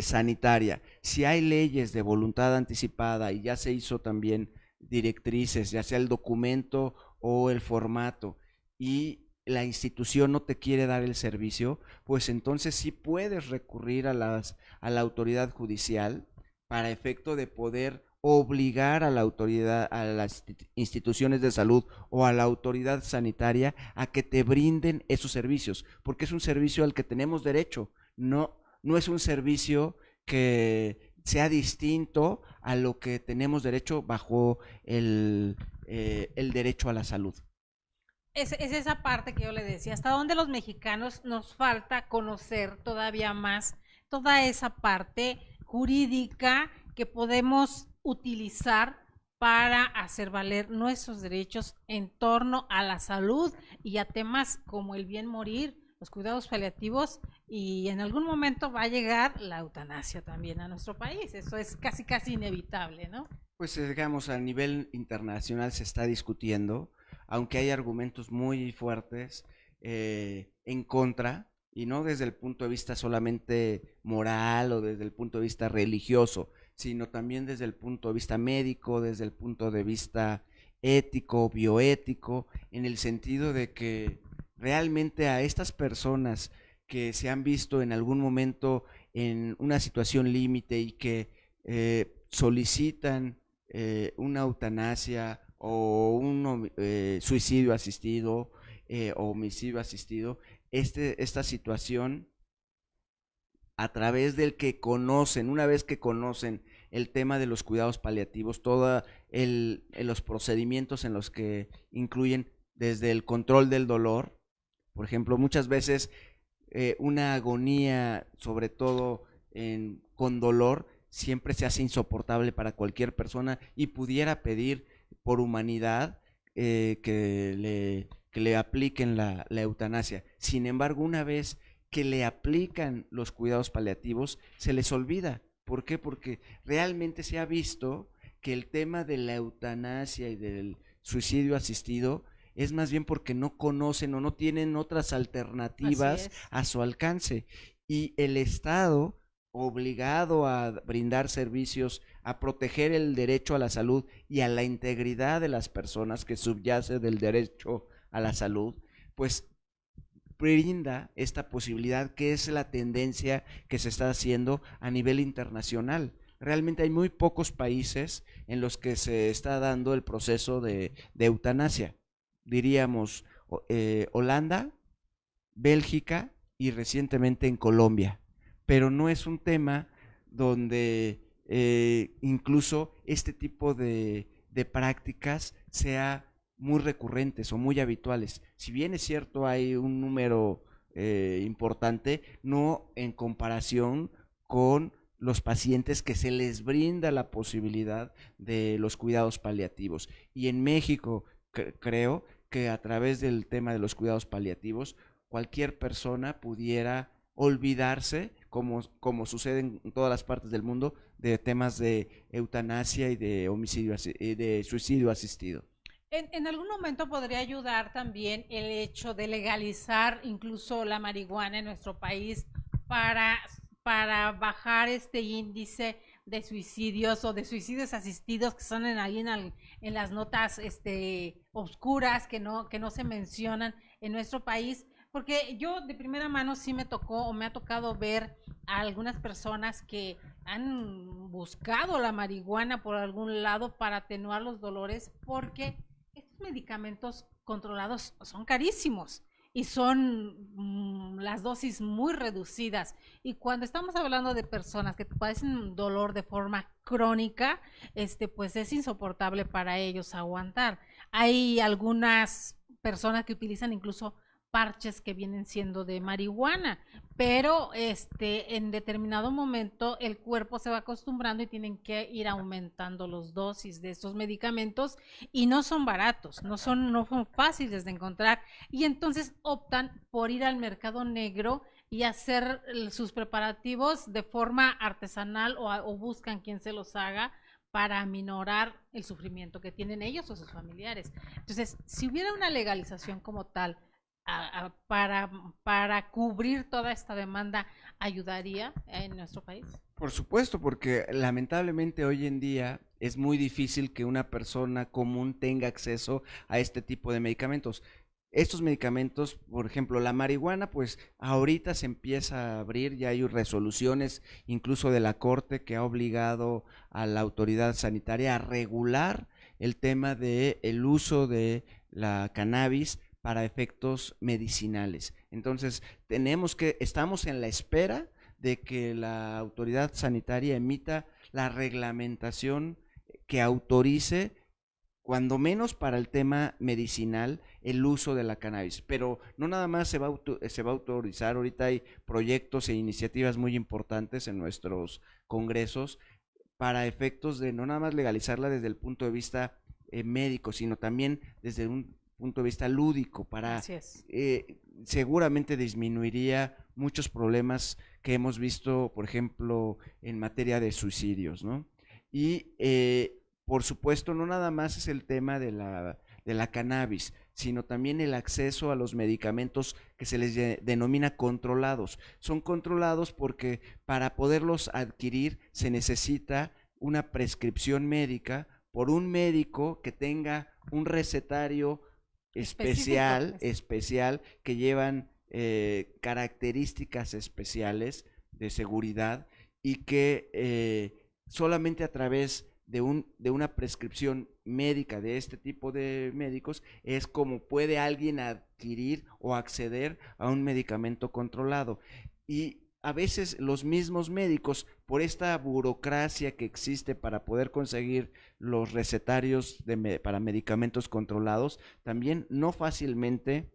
sanitaria, si hay leyes de voluntad anticipada, y ya se hizo también directrices, ya sea el documento o el formato, y la institución no te quiere dar el servicio, pues entonces sí puedes recurrir a la autoridad judicial para efecto de poder obligar a la autoridad, a las instituciones de salud o a la autoridad sanitaria a que te brinden esos servicios, porque es un servicio al que tenemos derecho. No es un servicio que sea distinto a lo que tenemos derecho bajo el derecho a la salud. Es esa parte que yo le decía, hasta dónde los mexicanos nos falta conocer todavía más toda esa parte jurídica que podemos utilizar para hacer valer nuestros derechos en torno a la salud y a temas como el bien morir, los cuidados paliativos, y en algún momento va a llegar la eutanasia también a nuestro país. Eso es casi inevitable, ¿no? Pues digamos, a nivel internacional se está discutiendo, aunque hay argumentos muy fuertes en contra, y no desde el punto de vista solamente moral o desde el punto de vista religioso, sino también desde el punto de vista médico, desde el punto de vista ético, bioético, en el sentido de que realmente a estas personas que se han visto en algún momento en una situación límite y que solicitan una eutanasia o un suicidio asistido o homicidio asistido, esta situación, a través del que conocen, una vez que conocen el tema de los cuidados paliativos, todos los procedimientos en los que incluyen desde el control del dolor, por ejemplo, muchas veces una agonía, sobre todo con dolor, siempre se hace insoportable para cualquier persona y pudiera pedir por humanidad que le apliquen la eutanasia. Sin embargo, una vez que le aplican los cuidados paliativos, se les olvida. ¿Por qué? Porque realmente se ha visto que el tema de la eutanasia y del suicidio asistido es más bien porque no conocen o no tienen otras alternativas a su alcance. Y el Estado, obligado a brindar servicios, a proteger el derecho a la salud y a la integridad de las personas, que subyace del derecho a la salud, pues brinda esta posibilidad, que es la tendencia que se está haciendo a nivel internacional. Realmente hay muy pocos países en los que se está dando el proceso de eutanasia. Diríamos Holanda, Bélgica y recientemente en Colombia. Pero no es un tema donde incluso este tipo de prácticas sea muy recurrentes o muy habituales. Si bien es cierto, hay un número importante, no en comparación con los pacientes que se les brinda la posibilidad de los cuidados paliativos. Y en México creo que a través del tema de los cuidados paliativos, cualquier persona pudiera olvidarse, como sucede en todas las partes del mundo, de temas de eutanasia y de homicidio, de suicidio asistido. En algún momento podría ayudar también el hecho de legalizar incluso la marihuana en nuestro país para, para bajar este índice de suicidios o de suicidios asistidos que son ahí en las notas oscuras que no se mencionan en nuestro país. Porque yo de primera mano sí me tocó o me ha tocado ver a algunas personas que han buscado la marihuana por algún lado para atenuar los dolores, porque estos medicamentos controlados son carísimos y son las dosis muy reducidas. Y cuando estamos hablando de personas que padecen dolor de forma crónica, pues es insoportable para ellos aguantar. Hay algunas personas que utilizan incluso parches que vienen siendo de marihuana, pero en determinado momento el cuerpo se va acostumbrando y tienen que ir aumentando los dosis de estos medicamentos, y no son baratos, no son fáciles de encontrar, y entonces optan por ir al mercado negro y hacer sus preparativos de forma artesanal, o buscan quien se los haga para aminorar el sufrimiento que tienen ellos o sus familiares. Entonces, si hubiera una legalización como tal, para cubrir toda esta demanda, ¿ayudaría en nuestro país? Por supuesto, porque lamentablemente hoy en día es muy difícil que una persona común tenga acceso a este tipo de medicamentos. Estos medicamentos, por ejemplo, la marihuana, pues ahorita se empieza a abrir, ya hay resoluciones incluso de la Corte que ha obligado a la autoridad sanitaria a regular el tema del uso de la cannabis para efectos medicinales. Entonces, estamos en la espera de que la autoridad sanitaria emita la reglamentación que autorice, cuando menos para el tema medicinal, el uso de la cannabis. Pero no nada más se va a autorizar, ahorita hay proyectos e iniciativas muy importantes en nuestros congresos para efectos de no nada más legalizarla desde el punto de vista médico, sino también desde un punto de vista lúdico, para seguramente disminuiría muchos problemas que hemos visto, por ejemplo, en materia de suicidios, ¿no? Y por supuesto, no nada más es el tema de la cannabis, sino también el acceso a los medicamentos que se les denomina controlados. Son controlados porque para poderlos adquirir se necesita una prescripción médica por un médico que tenga un recetario especial que llevan características especiales de seguridad y que solamente a través de una prescripción médica de este tipo de médicos es como puede alguien adquirir o acceder a un medicamento controlado. Y a veces los mismos médicos, por esta burocracia que existe para poder conseguir los recetarios para medicamentos controlados, también no fácilmente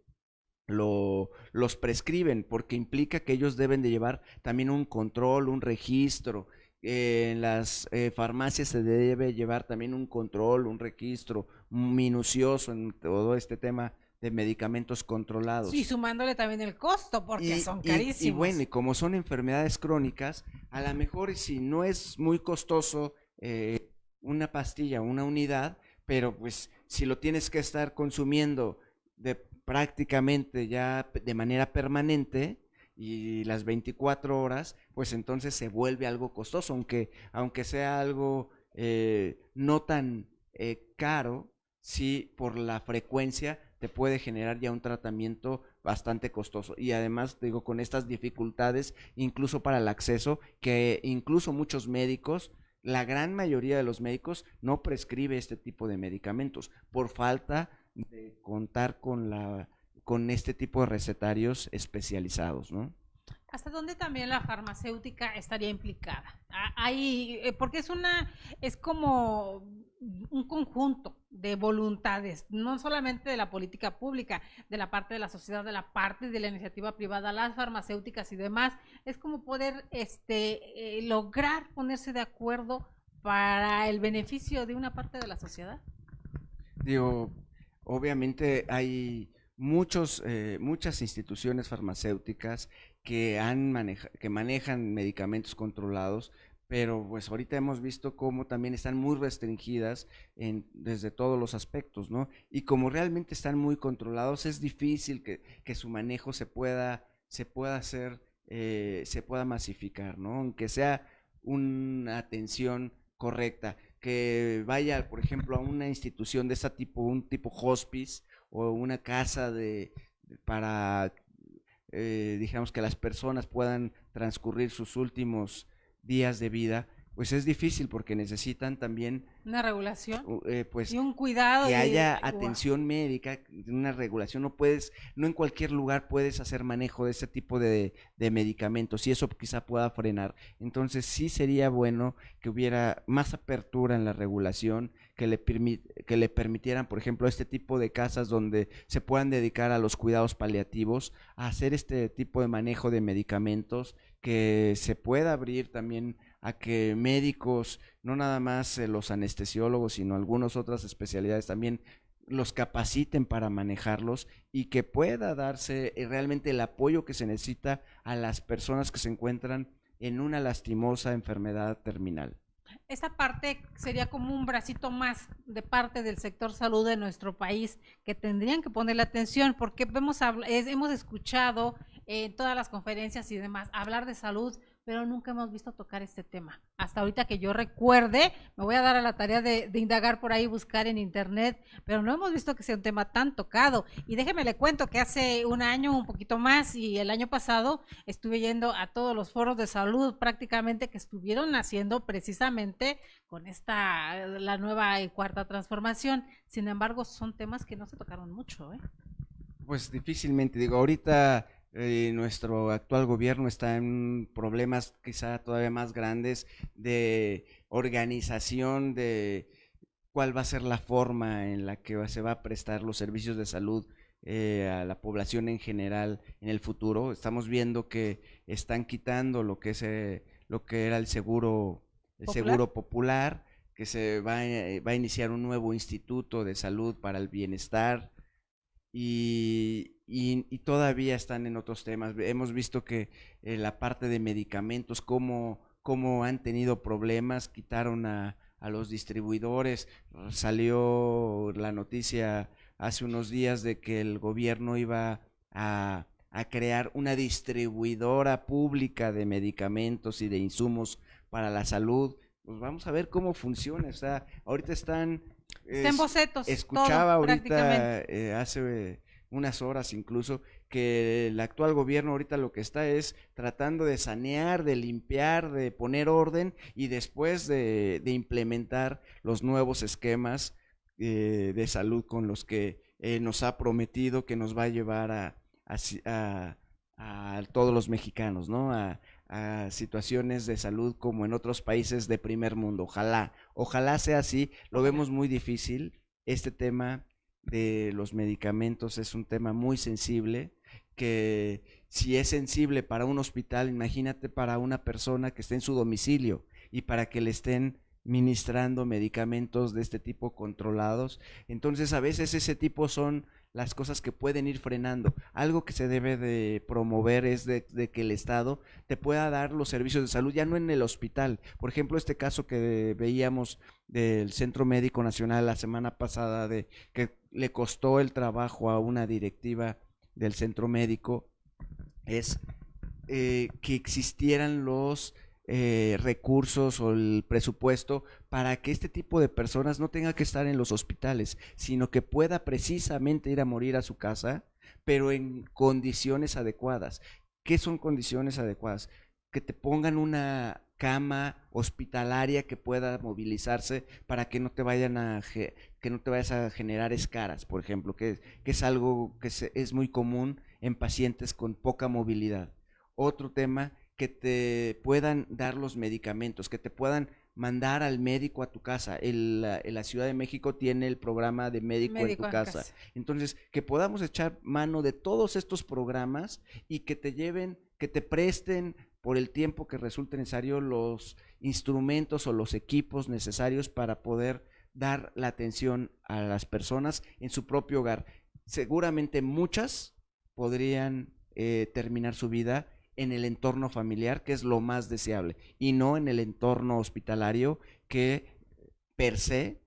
los prescriben, porque implica que ellos deben de llevar también un control, un registro. En las farmacias se debe llevar también un control, un registro minucioso en todo este tema de medicamentos controlados. Y sumándole también el costo, porque son carísimos. Y bueno, y como son enfermedades crónicas, a lo mejor si no es muy costoso una pastilla, una unidad, pero pues si lo tienes que estar consumiendo prácticamente ya de manera permanente y las 24 horas, pues entonces se vuelve algo costoso, aunque sea algo no tan caro, sí por la frecuencia te puede generar ya un tratamiento bastante costoso. Y además, digo, con estas dificultades, incluso para el acceso, que incluso muchos médicos, la gran mayoría de los médicos no prescribe este tipo de medicamentos por falta de contar con este tipo de recetarios especializados, ¿no? ¿Hasta dónde también la farmacéutica estaría implicada? Porque es como un conjunto de voluntades, no solamente de la política pública, de la parte de la sociedad, de la parte de la iniciativa privada, las farmacéuticas y demás, es como poder lograr ponerse de acuerdo para el beneficio de una parte de la sociedad. Digo, obviamente hay muchas instituciones farmacéuticas que manejan medicamentos controlados, pero pues ahorita hemos visto cómo también están muy restringidas desde todos los aspectos, ¿no? Y como realmente están muy controlados, es difícil que su manejo se pueda hacer, se pueda masificar, ¿no? Aunque sea una atención correcta, que vaya, por ejemplo, a una institución de ese tipo, un tipo hospice o una casa para digamos que las personas puedan transcurrir sus últimos días de vida, pues es difícil porque necesitan también una regulación pues y un cuidado que haya atención médica, una regulación. No en cualquier lugar puedes hacer manejo de ese tipo de medicamentos y eso quizá pueda frenar. Entonces sí sería bueno que hubiera más apertura en la regulación, que le permitieran, por ejemplo, este tipo de casas donde se puedan dedicar a los cuidados paliativos, a hacer este tipo de manejo de medicamentos, que se pueda abrir también a que médicos, no nada más los anestesiólogos, sino algunas otras especialidades también los capaciten para manejarlos y que pueda darse realmente el apoyo que se necesita a las personas que se encuentran en una lastimosa enfermedad terminal. Esta parte sería como un bracito más de parte del sector salud de nuestro país que tendrían que ponerle atención, porque hemos escuchado en todas las conferencias y demás hablar de salud, pero nunca hemos visto tocar este tema. Hasta ahorita que yo recuerde, me voy a dar a la tarea de indagar por ahí, buscar en internet, pero no hemos visto que sea un tema tan tocado. Y déjeme le cuento que hace un año, un poquito más, y el año pasado estuve yendo a todos los foros de salud prácticamente que estuvieron haciendo precisamente con la nueva y cuarta transformación. Sin embargo, son temas que no se tocaron mucho, ¿eh? Pues difícilmente, digo, ahorita Nuestro actual gobierno está en problemas quizá todavía más grandes de organización, de cuál va a ser la forma en la que se va a prestar los servicios de salud a la población en general en el futuro. Estamos viendo que están quitando lo que es lo que era el ¿Popular? seguro popular, que va a iniciar un nuevo instituto de salud para el bienestar y todavía están en otros temas. Hemos visto que la parte de medicamentos, cómo han tenido problemas, quitaron a los distribuidores. Salió la noticia hace unos días de que el gobierno iba a crear una distribuidora pública de medicamentos y de insumos para la salud. Pues vamos a ver cómo funciona. O sea, ahorita están Está en es, bocetos, todo, escuchaba ahorita, prácticamente. hace unas horas incluso, que el actual gobierno ahorita lo que está es tratando de sanear, de limpiar, de poner orden y después de implementar los nuevos esquemas de salud con los que nos ha prometido que nos va a llevar a todos los mexicanos, ¿no? A situaciones de salud como en otros países de primer mundo. Ojalá sea así. Lo Ojalá. vemos muy difícil. Este tema de los medicamentos es un tema muy sensible, que si es sensible para un hospital, imagínate para una persona que esté en su domicilio y para que le estén ministrando medicamentos de este tipo controlados. Entonces a veces ese tipo son las cosas que pueden ir frenando. Algo que se debe de promover es de que el Estado te pueda dar los servicios de salud, ya no en el hospital. Por ejemplo, este caso que veíamos del Centro Médico Nacional la semana pasada, de que le costó el trabajo a una directiva del centro médico, es que existieran los recursos o el presupuesto para que este tipo de personas no tenga que estar en los hospitales, sino que pueda precisamente ir a morir a su casa, pero en condiciones adecuadas. ¿Qué son condiciones adecuadas? Que te pongan una cama hospitalaria que pueda movilizarse para que no te vayan que no te vayas a generar escaras, por ejemplo, que es algo que es muy común en pacientes con poca movilidad. Otro tema, que te puedan dar los medicamentos, que te puedan mandar al médico a tu casa. La Ciudad de México tiene el programa de médico en Médico tu en casa. casa. Entonces, que podamos echar mano de todos estos programas y que te lleven, que te presten por el tiempo que resulte necesario los instrumentos o los equipos necesarios para poder dar la atención a las personas en su propio hogar. Seguramente muchas podrían terminar su vida en el entorno familiar, que es lo más deseable, y no en el entorno hospitalario, que per se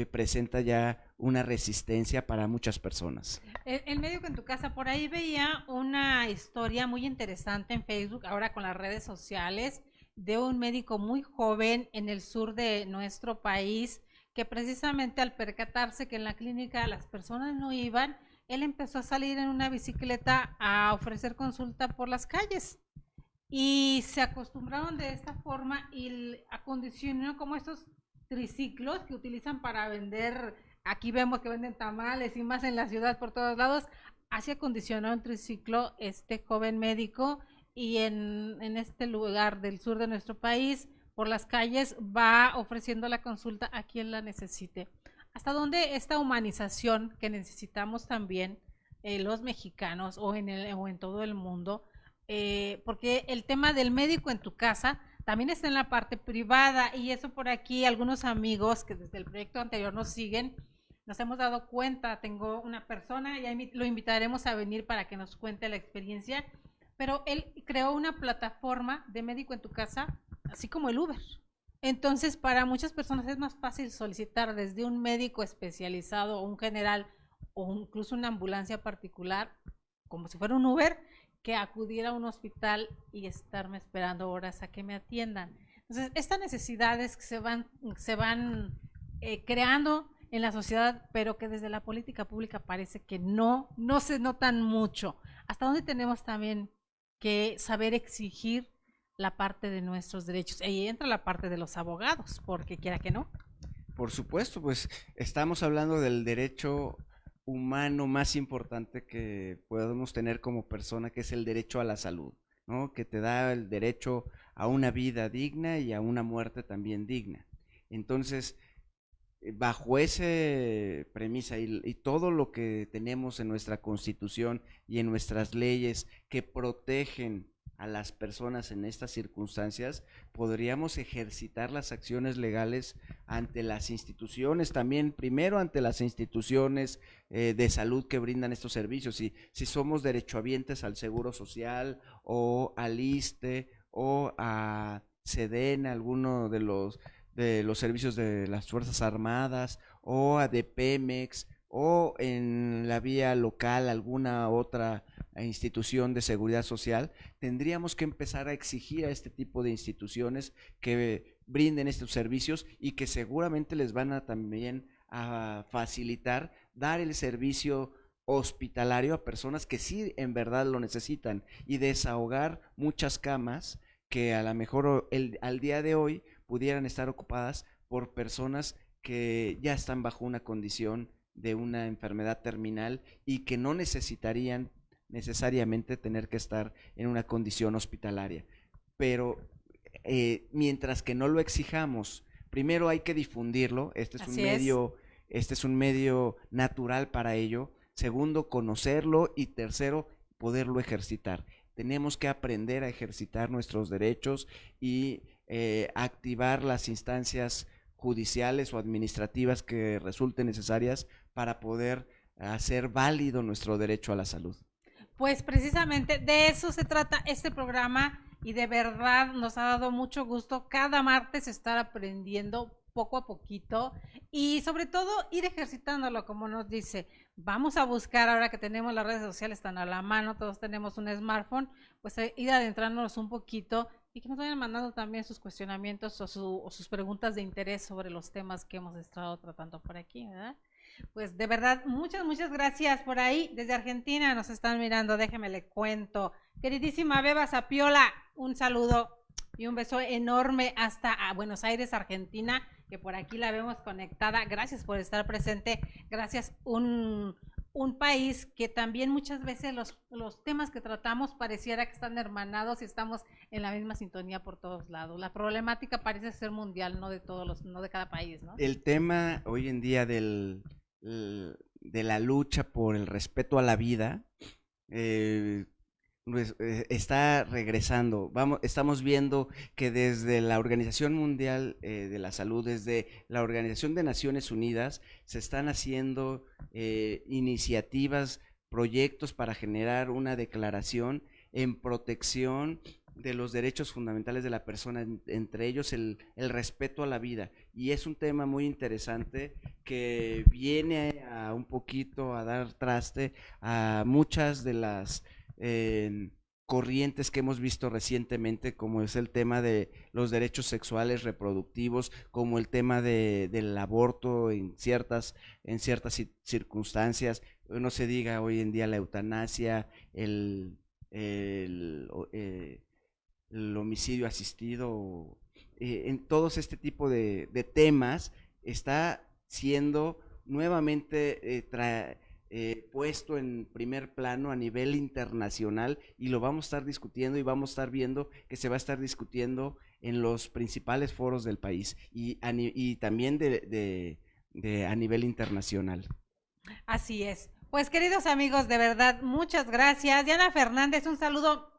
presenta ya una resistencia para muchas personas. El médico en tu casa, por ahí veía una historia muy interesante en Facebook, ahora con las redes sociales, de un médico muy joven en el sur de nuestro país, que precisamente al percatarse que en la clínica las personas no iban, él empezó a salir en una bicicleta a ofrecer consulta por las calles. Y se acostumbraron de esta forma y acondicionó como estos triciclos que utilizan para vender. Aquí vemos que venden tamales y más en la ciudad por todos lados. Así acondicionó un triciclo este joven médico y en este lugar del sur de nuestro país, por las calles, va ofreciendo la consulta a quien la necesite. ¿Hasta dónde esta humanización que necesitamos también los mexicanos o en todo el mundo? Porque el tema del médico en tu casa también está en la parte privada y eso por aquí algunos amigos que desde el proyecto anterior nos siguen, nos hemos dado cuenta. Tengo una persona, y lo invitaremos a venir para que nos cuente la experiencia, pero él creó una plataforma de médico en tu casa, así como el Uber. Entonces, para muchas personas es más fácil solicitar desde un médico especializado o un general o incluso una ambulancia particular, como si fuera un Uber, que acudir a un hospital y estarme esperando horas a que me atiendan. Entonces, estas necesidades que se van creando en la sociedad, pero que desde la política pública parece que no se notan mucho. ¿Hasta dónde tenemos también que saber exigir la parte de nuestros derechos? Ahí entra la parte de los abogados, porque quiera que no. Por supuesto, pues estamos hablando del derecho humano más importante que podemos tener como persona, que es el derecho a la salud, ¿no? Que te da el derecho a una vida digna y a una muerte también digna. Entonces, bajo esa premisa y todo lo que tenemos en nuestra Constitución y en nuestras leyes que protegen a las personas en estas circunstancias, podríamos ejercitar las acciones legales ante las instituciones, también primero ante las instituciones de salud que brindan estos servicios. Si somos derechohabientes al Seguro Social o al ISSSTE o a SEDENA, alguno de los servicios de las Fuerzas Armadas, o a de Pemex, o en la vía local alguna otra institución de seguridad social, tendríamos que empezar a exigir a este tipo de instituciones que brinden estos servicios y que seguramente les van a también a facilitar dar el servicio hospitalario a personas que sí en verdad lo necesitan y desahogar muchas camas que a lo mejor al día de hoy pudieran estar ocupadas por personas que ya están bajo una condición de una enfermedad terminal y que no necesitarían necesariamente tener que estar en una condición hospitalaria. Pero mientras que no lo exijamos, primero hay que difundirlo, este es un medio natural para ello. Segundo, conocerlo y tercero, poderlo ejercitar. Tenemos que aprender a ejercitar nuestros derechos y activar las instancias judiciales o administrativas que resulten necesarias para poder hacer válido nuestro derecho a la salud. Pues precisamente de eso se trata este programa y de verdad nos ha dado mucho gusto cada martes estar aprendiendo poco a poquito y sobre todo ir ejercitándolo, como nos dice. Vamos a buscar, ahora que tenemos las redes sociales tan a la mano, todos tenemos un smartphone, pues ir adentrándonos un poquito y que nos vayan mandando también sus cuestionamientos o sus preguntas de interés sobre los temas que hemos estado tratando por aquí, ¿verdad? Pues de verdad, muchas gracias por ahí. Desde Argentina nos están mirando, déjeme le cuento. Queridísima Beba Sapiola, un saludo y un beso enorme hasta Buenos Aires, Argentina, que por aquí la vemos conectada. Gracias por estar presente. Gracias, un país que también muchas veces los temas que tratamos pareciera que están hermanados y estamos en la misma sintonía por todos lados. La problemática parece ser mundial, no de cada país, ¿no? El tema hoy en día de la lucha por el respeto a la vida está regresando. Estamos viendo que desde la Organización Mundial de la Salud, desde la Organización de Naciones Unidas, se están haciendo iniciativas, proyectos para generar una declaración en protección de los derechos fundamentales de la persona, entre ellos el respeto a la vida. Y es un tema muy interesante que viene a un poquito a dar traste a muchas de las corrientes que hemos visto recientemente, como es el tema de los derechos sexuales reproductivos, como el tema del aborto en ciertas circunstancias. No se diga hoy en día la eutanasia, el homicidio asistido, en todos este tipo de temas está siendo nuevamente puesto en primer plano a nivel internacional y lo vamos a estar discutiendo y vamos a estar viendo que se va a estar discutiendo en los principales foros del país y también a nivel internacional. Así es. Pues queridos amigos, de verdad, muchas gracias. Diana Fernández, un saludo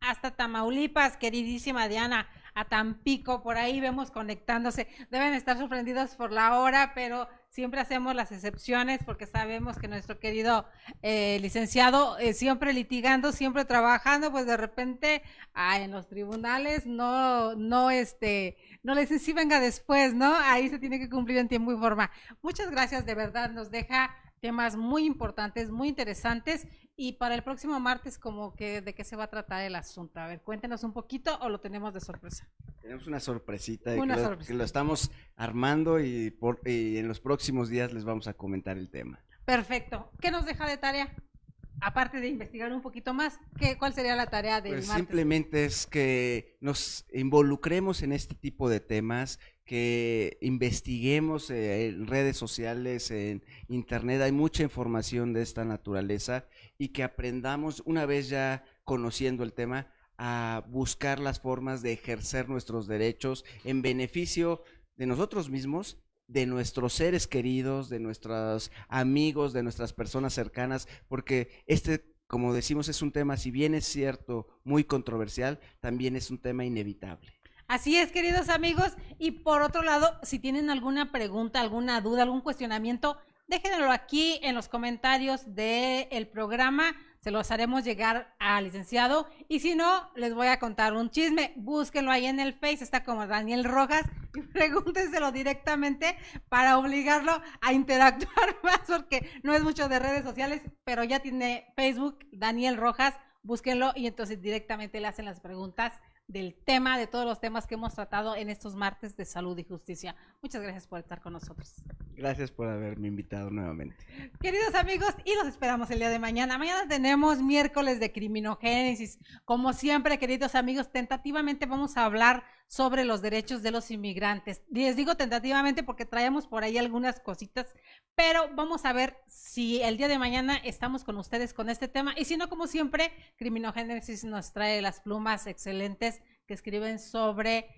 hasta Tamaulipas, queridísima Diana, a Tampico, por ahí vemos conectándose. Deben estar sorprendidos por la hora, pero siempre hacemos las excepciones porque sabemos que nuestro querido licenciado, siempre litigando, siempre trabajando, pues de repente en los tribunales no les sí venga después, ¿no? Ahí se tiene que cumplir en tiempo y forma. Muchas gracias, de verdad, nos deja temas muy importantes, muy interesantes, y para el próximo martes, como que ¿de qué se va a tratar el asunto? A ver, cuéntenos un poquito o lo tenemos de sorpresa. Tenemos una sorpresita que lo estamos armando y en los próximos días les vamos a comentar el tema. Perfecto. ¿Qué nos deja de tarea? Aparte de investigar un poquito más, ¿cuál sería la tarea del martes? Simplemente es que nos involucremos en este tipo de temas, que investiguemos en redes sociales, en internet, hay mucha información de esta naturaleza y que aprendamos, una vez ya conociendo el tema, a buscar las formas de ejercer nuestros derechos en beneficio de nosotros mismos, de nuestros seres queridos, de nuestros amigos, de nuestras personas cercanas, porque como decimos, es un tema, si bien es cierto, muy controversial, también es un tema inevitable. Así es, queridos amigos. Y por otro lado, si tienen alguna pregunta, alguna duda, algún cuestionamiento, déjenlo aquí en los comentarios del programa. Se los haremos llegar al licenciado. Y si no, les voy a contar un chisme. Búsquenlo ahí en el Face, está como Daniel Rojas, y pregúntenselo directamente para obligarlo a interactuar más, porque no es mucho de redes sociales, pero ya tiene Facebook, Daniel Rojas. Búsquenlo y entonces directamente le hacen las preguntas del tema, de todos los temas que hemos tratado en estos martes de salud y justicia. Muchas gracias por estar con nosotros. Gracias por haberme invitado nuevamente. Queridos amigos, y los esperamos el día de mañana. Mañana tenemos miércoles de criminogénesis. Como siempre, queridos amigos, tentativamente vamos a hablar sobre los derechos de los inmigrantes. Les digo tentativamente porque traemos por ahí algunas cositas, pero vamos a ver si el día de mañana estamos con ustedes con este tema, y si no, como siempre, Criminogénesis nos trae las plumas excelentes que escriben sobre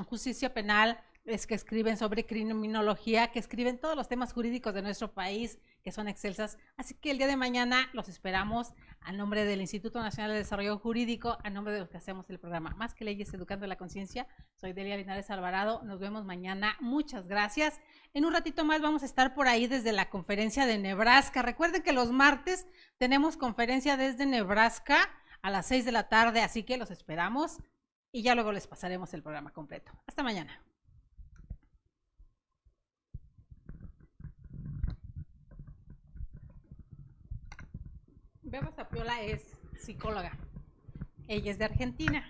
justicia penal, que escriben sobre criminología, que escriben todos los temas jurídicos de nuestro país, que son excelsas. Así que el día de mañana los esperamos a nombre del Instituto Nacional de Desarrollo Jurídico, a nombre de los que hacemos el programa Más que Leyes, Educando la Conciencia. Soy Delia Linares Alvarado, nos vemos mañana, muchas gracias. En un ratito más vamos a estar por ahí desde la conferencia de Nebraska. Recuerden que los martes tenemos conferencia desde Nebraska a las 6 de la tarde, así que los esperamos y ya luego les pasaremos el programa completo. Hasta mañana. Beba Sapiola es psicóloga. Ella es de Argentina.